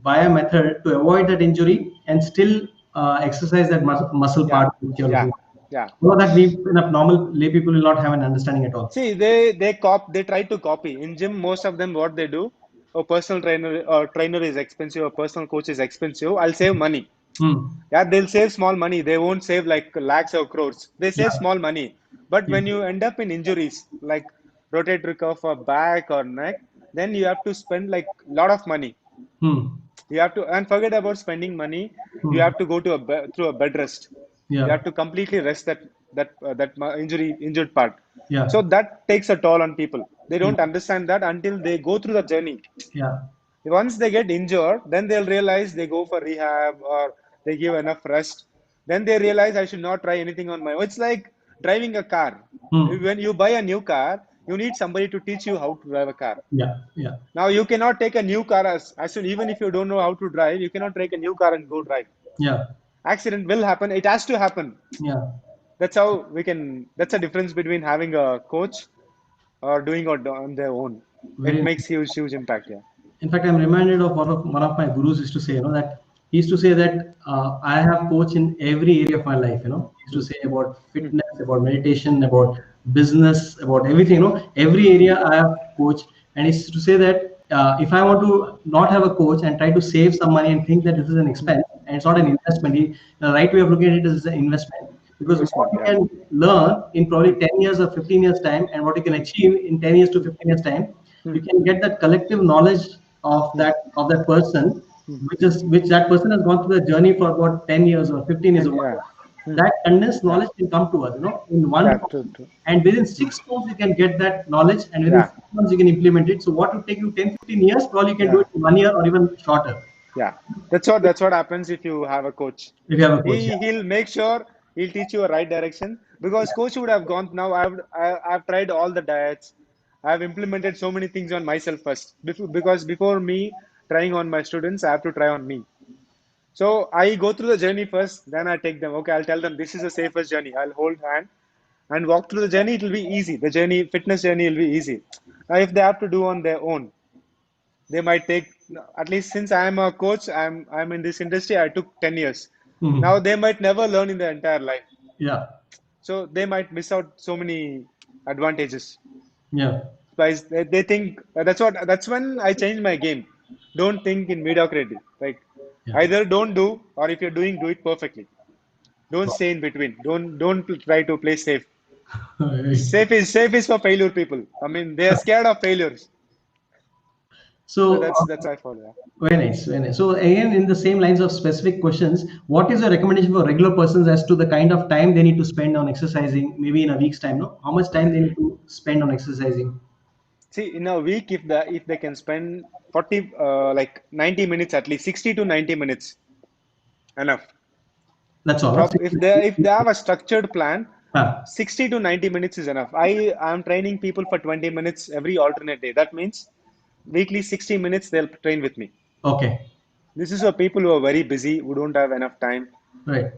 A: via method to avoid that injury and still exercise that muscle
B: Yeah,
A: part which you're
B: yeah,
A: looking at.
B: yeah.
A: So that we enough normal lay people will not have an understanding at all.
B: See, they try to copy in gym. Most of them, what they do, a personal trainer is expensive, a personal coach is expensive, I'll save money.
A: Hmm.
B: Yeah, they'll save small money. They won't save like lakhs or crores. They save
A: Yeah.
B: small money. But
A: Yeah.
B: when you end up in injuries like rotator cuff or back or neck, then you have to spend like a lot of money.
A: Hmm.
B: You have to, and forget about spending money. You
A: Hmm.
B: have to go to through a bed rest. You
A: Yeah.
B: have to completely rest that injured part.
A: Yeah.
B: So that takes a toll on people. They
A: Hmm.
B: don't understand that until they go through the journey.
A: Yeah.
B: Once they get injured, then they'll realize they go for rehab or they give enough rest. Then they realize I should not try anything on my own. It's like driving a car.
A: Hmm.
B: When you buy a new car, you need somebody to teach you how to drive a car.
A: Yeah. Yeah.
B: Now you cannot take a new car as soon, even if you don't know how to drive, you cannot take a new car and go drive.
A: Yeah.
B: Accident will happen. It has to happen.
A: Yeah.
B: That's how we can. That's a difference between having a coach or doing it on their own. It
A: Very.
B: makes huge impact. Yeah.
A: In fact, I'm reminded of one of my gurus used to say, that he used to say that I have coach in every area of my life. He used to
B: Hmm.
A: say about
B: Hmm.
A: fitness, about meditation, about business, about everything. Every area I have coach, and he used to say that if I want to not have a coach and try to save some money and think that this is an
B: Hmm.
A: expense and it's not an investment, the right way of looking at it is an investment. Because what
B: Investment.
A: you
B: Yeah.
A: can learn in probably
B: Hmm.
A: 10 years or 15 years time, and what you can achieve in 10 years to 15 years time,
B: Hmm.
A: you can get that collective knowledge of
B: Hmm.
A: that person,
B: Hmm.
A: which that person has gone through the journey for about 10 years or 15 years
B: And
A: or
B: yeah.
A: whatever.
B: Hmm.
A: That condensed
B: Yeah.
A: knowledge can come to us, in one
B: Yeah.
A: month.
B: True. True.
A: And within
B: Hmm.
A: 6 months you can get that knowledge, and within
B: Yeah.
A: 6 months you can implement it. So what would take you 10, 15 years, probably you can do
B: Yeah.
A: it in 1 year or even shorter
B: Yeah. That's what happens if you have a coach.
A: if you have a coach.
B: He'll make sure he'll teach you a right direction because coach would have gone. Now I've tried all the diets. I've implemented so many things on myself first because before me trying on my students, I have to try on me. So I go through the journey first, then I take them. Okay, I'll tell them this is the safest journey. I'll hold hand. and walk through the journey, it will be easy. The journey, fitness journey will be easy. Now, if they have to do on their own, they might take, at least since I am a coach, I'm in this industry, I took 10 years. Now
A: Hmm.
B: they might never learn in their entire life.
A: Yeah.
B: So they might miss out so many advantages.
A: Yeah.
B: Guys, they think that's when I changed my game. Don't think in mediocrity. Like
A: Yeah.
B: either don't do, or if you're doing, do it perfectly. Don't stay in between. Don't try to play safe.
A: Right.
B: Safe is for failure people. I mean, they are scared of failures. So
A: So,
B: that's I follow. Yeah.
A: very nice, very nice. So again, in the same lines of specific questions, what is your recommendation for regular persons as to the kind of time they need to spend on exercising? Maybe in a week's time, no? How much time they need to spend on exercising?
B: See, in a week, if they can spend 40, like 90 minutes at least, 60 to 90 minutes, enough.
A: That's all. Huh?
B: If they have a structured plan,
A: Ah,
B: 60 to 90 minutes is enough. I am training people for 20 minutes every alternate day. That means weekly 60 minutes they'll train with me.
A: okay.
B: This is for people who are very busy, who don't have enough time,
A: Right.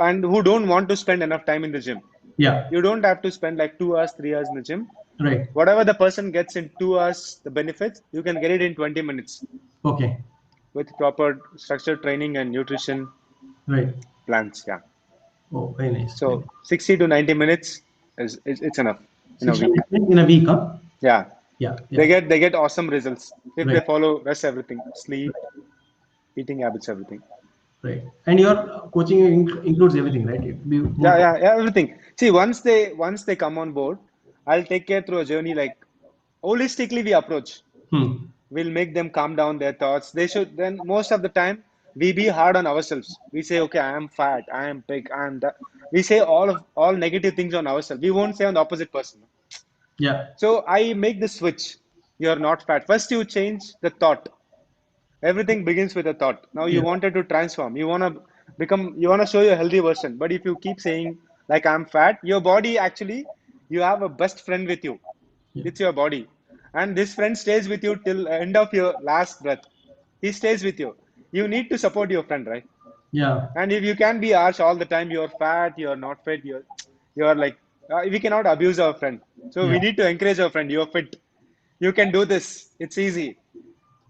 B: and who don't want to spend enough time in the gym.
A: Yeah.
B: You don't have to spend like 2 hours, 3 hours in the gym.
A: Right.
B: Whatever the person gets in 2 hours, the benefits, you can get it in 20 minutes
A: Okay.
B: with proper structured training and nutrition
A: Right.
B: plans. Yeah.
A: Oh, very nice. Very
B: So
A: nice.
B: 60 to 90 minutes is it's enough in a
A: 60
B: week.
A: minutes in a week, huh?
B: Yeah.
A: Yeah.
B: They
A: Yeah.
B: get awesome results if they
A: Right.
B: follow rest everything, sleep,
A: Right.
B: eating habits, everything.
A: Right. And your coaching includes everything, right? It be more.
B: Yeah, everything. See, once they come on board, I'll take care through a journey like holistically we approach.
A: Hmm.
B: We'll make them calm down their thoughts. They should then most of the time we be hard on ourselves. We say, okay, I am fat, I am big, I am that. We say all negative things on ourselves. We won't say on the opposite person.
A: Yeah.
B: So I make the switch. You're not fat. First, you change the thought. Everything begins with a thought. Now you
A: Yeah.
B: wanted to transform. You want to show your healthy version. But if you keep saying, like, I'm fat, your body actually, you have a best friend with you.
A: Yeah.
B: It's your body. And this friend stays with you till end of your last breath. He stays with you. You need to support your friend, right?
A: Yeah.
B: And if you can be harsh all the time, you're fat, you're not fit, you're like, we cannot abuse our friend. So
A: Yeah.
B: we need to encourage our friend. You're fit. You can do this. It's easy.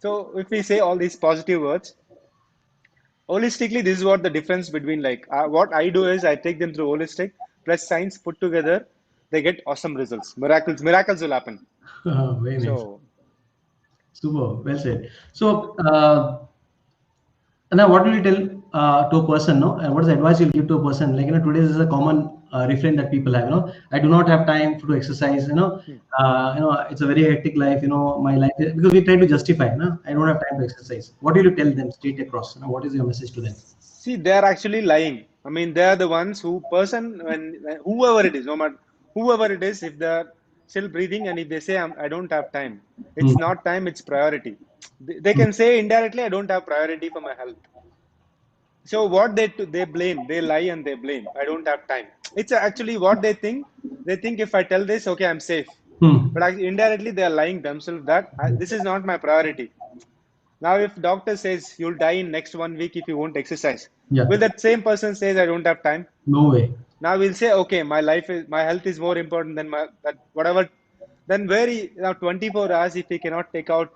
B: So if we say all these positive words, holistically, this is what the difference between like what I do is I take them through holistic plus science put together. They get awesome results. Miracles will happen.
A: Very nice.
B: So
A: Super. Well said. So, now what will you tell to a person? No, what is the advice you'll give to a person? Like, today this is a common refrain that people have. I do not have time to exercise.
B: hmm.
A: It's a very hectic life. My life is, because we try to justify. I don't have time to exercise. What will you tell them straight across? What is your message to them?
B: See, they're actually lying. I mean, they're the ones who person when whoever it is, no matter whoever it is, if they're still breathing and if they say I don't have time,
A: Hmm.
B: it's not time, it's priority. They can say indirectly, I don't have priority for my health. So what they blame, they lie and they blame. I don't have time. It's actually what they think. They think if I tell this, okay, I'm safe.
A: Hmm.
B: But actually, indirectly, they are lying themselves that this is not my priority. Now, if doctor says you'll die in next 1 week if you won't exercise,
A: Yeah.
B: will that same person says I don't have time?
A: No way.
B: Now we'll say, okay, my health is more important than my that whatever. Then now 24 hours if we cannot take out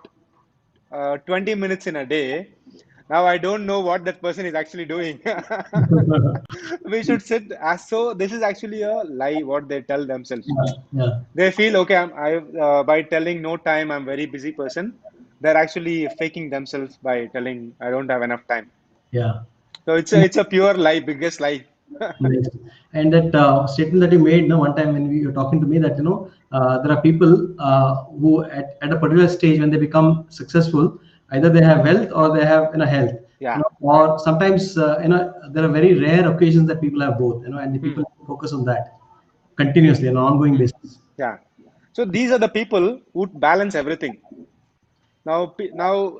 B: 20 minutes in a day. Now I don't know what that person is actually doing. We should sit as so. This is actually a lie. What they tell themselves.
A: Yeah. Yeah.
B: They feel okay. By telling no time, I'm very busy person. They're actually faking themselves by telling I don't have enough time.
A: Yeah.
B: So it's a pure lie, biggest lie.
A: Yes. And that statement that you made, one time when you were talking to me, that there are people who at a particular stage when they become successful, either they have wealth or they have health,
B: Yeah.
A: or sometimes there are very rare occasions that people have both, and the
B: Hmm.
A: people focus on that continuously on an ongoing
B: Hmm.
A: basis.
B: Yeah. So these are the people who balance everything. Now,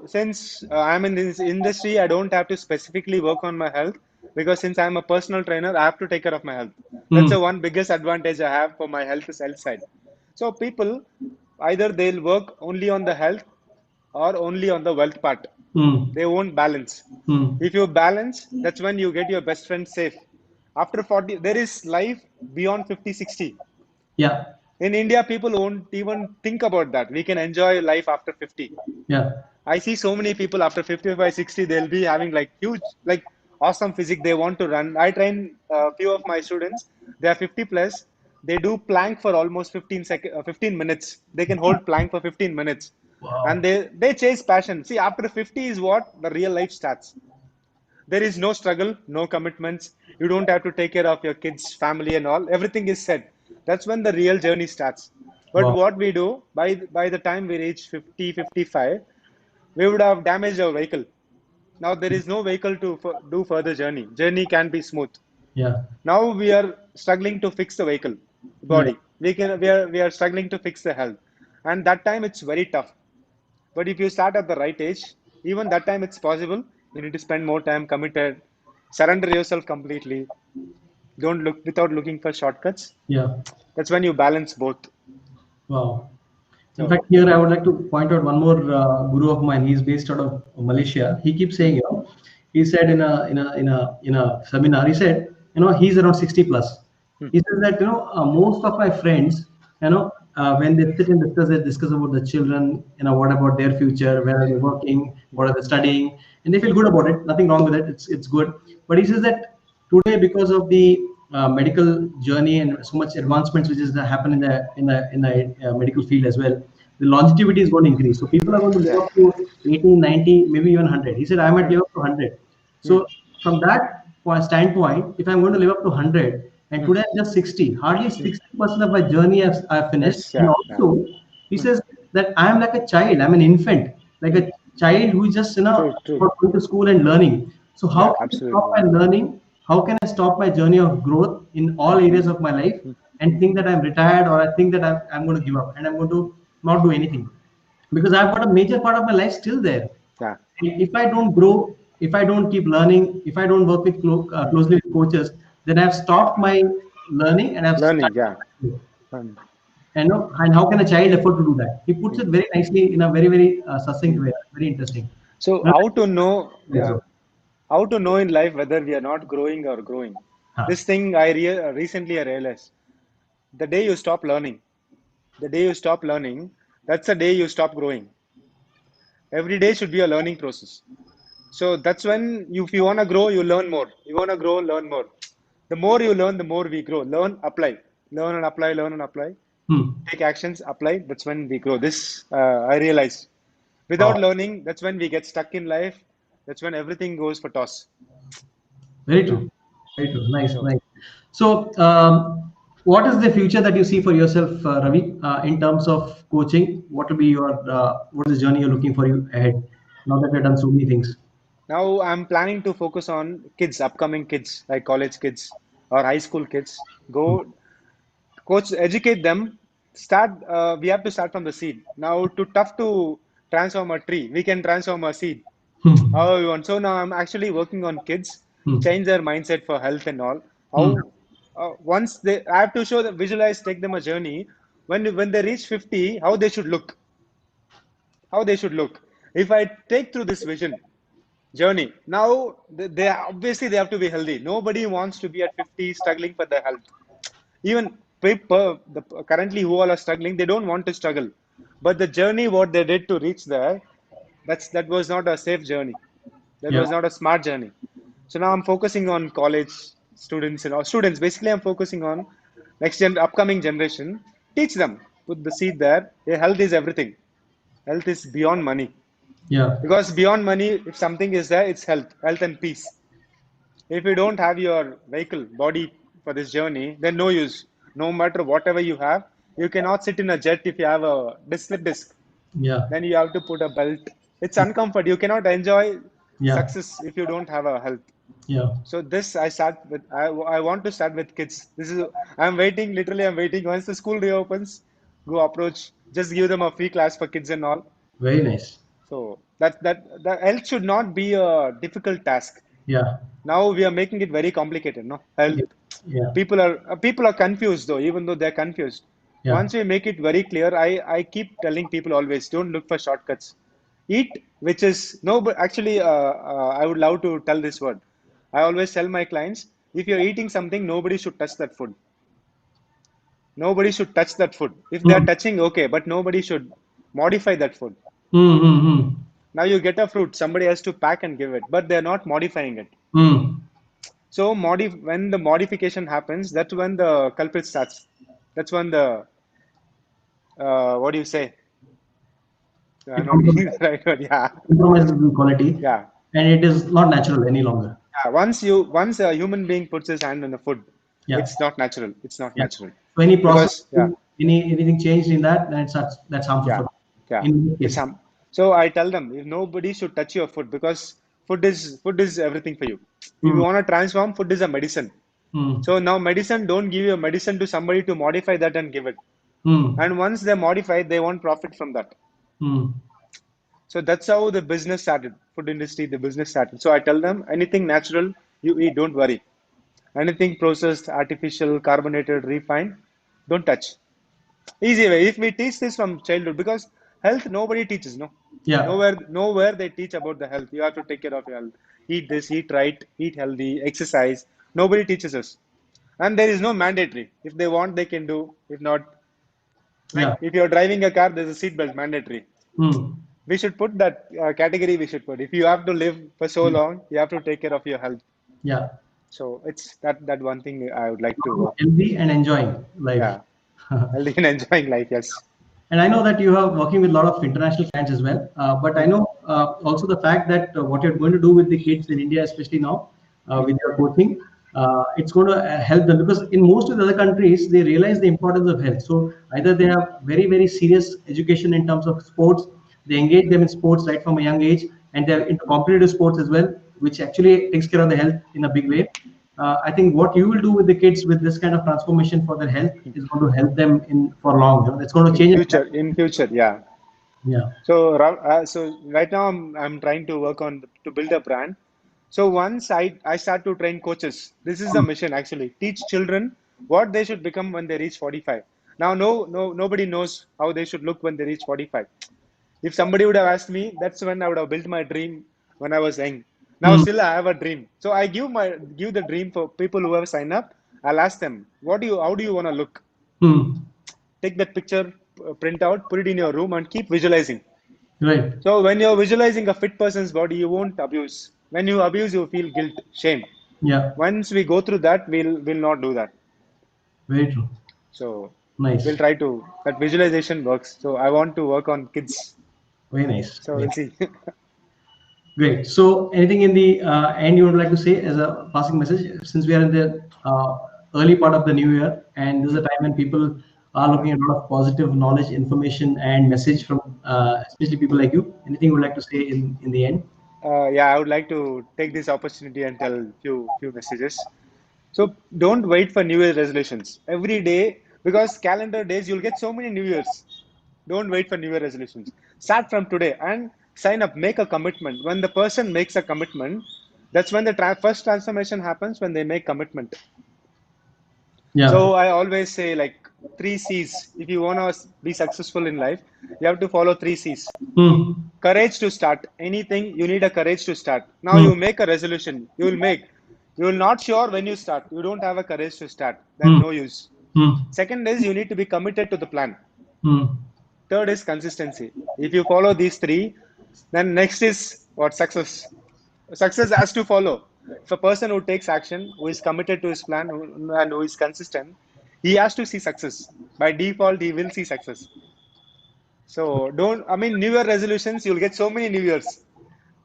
B: since I'm in this industry, I don't have to specifically work on my health because since I'm a personal trainer, I have to take care of my health. That's
A: Hmm.
B: the one biggest advantage I have for my health side. So people either they'll work only on the health or only on the wealth part.
A: Hmm.
B: They won't balance.
A: Hmm.
B: If you balance, that's when you get your best friend safe. After 40, there is life beyond 50, 60.
A: Yeah.
B: In India, people won't even think about that. We can enjoy life after 50.
A: Yeah.
B: I see so many people after 55, 60, they'll be having like huge, like awesome physique. They want to run. I train a few of my students. They are 50 plus. They do plank for almost 15 minutes. They can hold plank for 15 minutes. And
A: Wow.
B: they chase passion. See, after 50 is what the real life starts. There is no struggle, no commitments. You don't have to take care of your kids, family, and all. Everything is set. That's when the real journey starts. But
A: Wow.
B: what we do by the time we reach 50, 55, we would have damaged our vehicle. Now there is no vehicle to do further journey. Journey can be smooth.
A: Yeah.
B: Now we are struggling to fix the vehicle,
A: Yeah.
B: body. We are struggling to fix the health, and that time it's very tough. But if you start at the right age, even that time it's possible. You need to spend more time committed, surrender yourself completely. Don't look without looking for shortcuts.
A: Yeah.
B: That's when you balance both.
A: Wow. In
B: So
A: fact, here I would like to point out one more guru of mine. He's based out of Malaysia. He keeps saying, he said in a seminar, he said, he's around 60 plus.
B: hmm,
A: He says that most of my friends, when they sit and discuss about the children, what about their future, where are they working, what are they studying, and they feel good about it. Nothing wrong with it. It's good. But he says that today, because of the medical journey and so much advancements which is happen in the medical field as well, the longevity is going to increase. So people are going to live
B: yeah.
A: up to 80, 90, maybe even 100. He said I might
B: Hmm,
A: live up to 100.
B: hmm,
A: So from that standpoint, if I'm going to live up to 100 and
B: hmm,
A: today I'm just 60, hardly
B: hmm.
A: 60% of my journey I've finished.
B: Yes,
A: And
B: yeah, yeah.
A: also he
B: Hmm.
A: says that I'm like a child, I'm an infant, like
B: Hmm.
A: a child who is just
B: True, true.
A: going to school and learning. So how
B: Yeah,
A: can I stop
B: absolutely.
A: my learning? How can I stop my journey of growth in all areas of my life
B: Hmm,
A: and think that I'm retired, or I think that I'm going to give up and I'm going to not do anything? Because I've got a major part of my life still there.
B: yeah.
A: And if I don't grow, if I don't keep learning, if I don't work with
B: Hmm.
A: closely with coaches, then I've stopped my learning and I've
B: Learning, yeah.
A: started.
B: Um,
A: And how can a child afford to do that? He puts
B: hmm.
A: it very nicely in a very, very succinct
B: Hmm.
A: way. Very interesting.
B: So
A: Well,
B: how to know,
A: yes,
B: yeah,
A: sir.
B: how to know in life whether we are not growing or growing?
A: Huh.
B: This thing recently I realized. The day you stop learning, the day you stop learning, that's the day you stop growing. Every day should be a learning process. So that's when if you want to grow, you learn more. You want to grow, learn more. The more you learn, the more we grow. Learn, apply. Learn and apply, learn and apply.
A: Hmm.
B: Take actions, apply. That's when we grow. This I realized. Without
A: Wow.
B: learning, that's when we get stuck in life. That's when everything goes for toss.
A: Very
B: No.
A: true. Very true. Nice,
B: So
A: nice. So, what is the future that you see for yourself, Ravi, in terms of coaching? What will be what is the journey you're looking for you ahead? Now that you've done so many things.
B: now I'm planning to focus on kids, upcoming kids, like college kids or high school kids.
A: Hmm.
B: Go coach, educate them. Start. We have to start from the seed. Now, too tough to transform a tree. We can transform a seed.
A: Hmm.
B: How we want. So now I'm actually working on kids,
A: Hmm.
B: change their mindset for health and all.
A: Hmm.
B: How once they, I have to show them, visualize, take them a journey. When they reach 50, how they should look. How they should look. If I take through this vision journey, now they obviously they have to be healthy. Nobody wants to be at 50 struggling for their health. Even people currently who all are struggling, they don't want to struggle, but the journey what they did to reach there, that was not a safe journey, that
A: Yeah.
B: was not a smart journey. So now I'm focusing on college students and all students. Basically I'm focusing on upcoming generation. Teach them, put the seed there. Yeah, health is everything. Health is beyond money,
A: Yeah.
B: because beyond money, if something is there, it's health and peace. If you don't have your vehicle, body for this journey, then no use. No matter whatever you have, you cannot sit in a jet if you have a slip disc.
A: Yeah.
B: Then you have to put a belt. It's uncomfort. You cannot enjoy
A: Yeah.
B: success if you don't have a health.
A: Yeah.
B: So this I start with. I want to start with kids. This is I'm waiting. Literally, I'm waiting. Once the school reopens, go approach. Just give them a free class for kids and all.
A: Very nice.
B: So that health should not be a difficult task.
A: Yeah.
B: Now we are making it very complicated. No health.
A: Yeah. Yeah.
B: People are confused though, even though they're confused.
A: Yeah.
B: Once we make it very clear, I keep telling people always, don't look for shortcuts. Eat, which is no, but actually, I would love to tell this word. I always tell my clients, if you're eating something, nobody should touch that food. Nobody should touch that food. If they are
A: Hmm.
B: touching, okay, but nobody should modify that food.
A: Hmm. Hmm. Hmm.
B: Now you get a fruit, somebody has to pack and give it, but they're not modifying it.
A: Hmm.
B: So when the modification happens, that's when the culprit starts. That's when the what do you say?
A: It
B: I'm not getting the right word. Yeah,
A: compromises with quality,
B: yeah,
A: and it is not natural any longer.
B: yeah. Once a human being puts his hand on the food,
A: Yeah.
B: it's not natural. It's not
A: Yeah.
B: natural
A: So any process,
B: because yeah,
A: anything changed in that, then that's harmful
B: yeah,
A: for them.
B: yeah.
A: In this
B: It's
A: case.
B: so I tell them if nobody should touch your food because food is everything for you. If you
A: Hmm.
B: want to transform, food is a medicine.
A: Hmm.
B: So now medicine, don't give your medicine to somebody to modify that and give it.
A: Hmm.
B: And once they modify it, they want profit from that.
A: Hmm.
B: So that's how the business started. Food industry, the business started. So I tell them anything natural you eat, don't worry. Anything processed, artificial, carbonated, refined, don't touch. Easy way. If we teach this from childhood, because health nobody teaches, no.
A: Yeah.
B: Nowhere they teach about the health. You have to take care of your health. Eat this, eat right, eat healthy, exercise. Nobody teaches us. And there is no mandatory. If they want, they can do. If not,
A: Yeah.
B: like if you're driving a car, there's a seat belt mandatory.
A: Hmm.
B: We should put that category. We should put. If you have to live for so long, you have to take care of your health.
A: Yeah.
B: So it's that one thing I would like to work.
A: Healthy and enjoying life.
B: Yeah, healthy and enjoying life. Yes.
A: And I know that you are working with a lot of international clients as well. But I
B: Mm.
A: know also the fact that what you're going to do with the kids in India, especially now,
B: Mm.
A: with your coaching, it's going to help them because in most of the other countries, they realize the importance of health. So either they have very, very serious education in terms of sports, they engage them in sports right from a young age, and they're into competitive sports as well, which actually takes care of the health in a big way. I think what you will do with the kids with this kind of transformation for their health is going to help them in for long. It's going to change it.
B: In future, yeah.
A: Yeah.
B: So right now I'm trying to work on to build a brand. So once I start to train coaches, this is the
A: Mm,
B: mission actually. Teach children what they should become when they reach 45. Now nobody knows how they should look when they reach 45. If somebody would have asked me, that's when I would have built my dream when I was young. Now
A: mm,
B: still I have a dream. So I give the dream for people who have signed up. I'll ask them, how do you want to look?
A: mm.
B: Take that picture, print out, put it in your room, and keep visualizing.
A: Right.
B: So when you're visualizing a fit person's body, you won't abuse. When you abuse, you feel guilt, shame.
A: Yeah.
B: Once we go through that, we'll not do that.
A: Very true.
B: So
A: Nice.
B: we'll try to that visualization works. So I want to work on kids.
A: Very nice.
B: So
A: Very
B: we'll
A: nice.
B: see.
A: Great. So, anything in the end you would like to say as a passing message? Since we are in the early part of the new year, and this is a time when people are looking at a lot of positive knowledge, information, and message from especially people like you. Anything you would like to say in the end?
B: Yeah, I would like to take this opportunity and tell few messages. So don't wait for New Year resolutions every day because calendar days you'll get so many New Years. Don't wait for New Year resolutions. Start from today and sign up. Make a commitment. When the person makes a commitment, that's when the first transformation happens when they make commitment.
A: Yeah.
B: So I always say like three C's. If you want to be successful in life, you have to follow three C's.
A: Hmm.
B: Courage to start anything. You need a courage to start. Now
A: Hmm.
B: you make a resolution. You will not sure when you start. You don't have a courage to start. Then
A: Hmm.
B: no use.
A: Hmm.
B: Second is you need to be committed to the plan.
A: Hmm.
B: Third is consistency. If you follow these three, then next is what success. Success has to follow. If a person who takes action, who is committed to his plan, and who is consistent, he has to see success. By default, he will see success. So don't. I mean, New Year resolutions. You'll get so many New Years,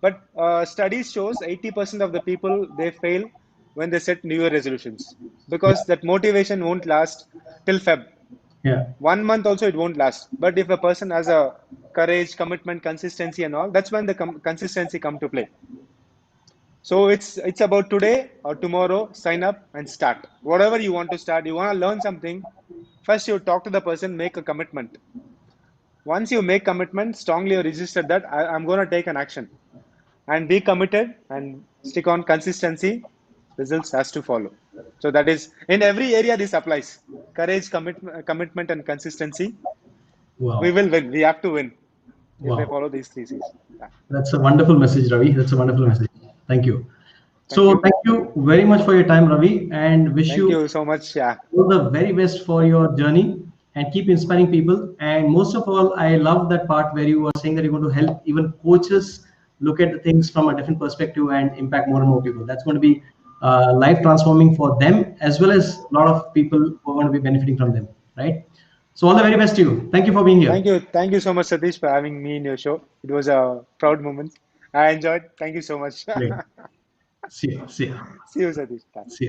B: but studies shows 80% of the people they fail when they set New Year resolutions
A: Yeah.
B: because that motivation won't last till Feb.
A: Yeah.
B: 1 month also it won't last. But if a person has a courage, commitment, consistency, and all, that's when the consistency come to play. So it's about today or tomorrow. Sign up and start. Whatever you want to start, you want to learn something. First, you talk to the person, make a commitment. Once you make commitment, strongly register that I'm going to take an action and be committed and stick on consistency. Results has to follow. So that is in every area this applies. Courage, commitment, and consistency. We
A: Wow.
B: will win. We have to win if they
A: Wow.
B: follow these three C's. Yeah.
A: That's a wonderful message, Ravi. That's a wonderful
B: Yeah.
A: message. Thank you.
B: Thank
A: So
B: you.
A: thank you very much for your time, Ravi, and wish
B: Thank
A: you
B: you so much. Yeah.
A: all the very best for your journey and keep inspiring people. And most of all, I love that part where you were saying that you're going to help even coaches look at the things from a different perspective and impact more and more people. That's going to be life transforming for them as well as a lot of people who are going to be benefiting from them, right? So all the very best to you. Thank you for being here.
B: Thank you. Thank you so much, Satish, for having me in your show. It was a proud moment. I enjoyed. Thank you so much.
A: Great. See you. See you.
B: See you, Satish. Bye.
A: See you.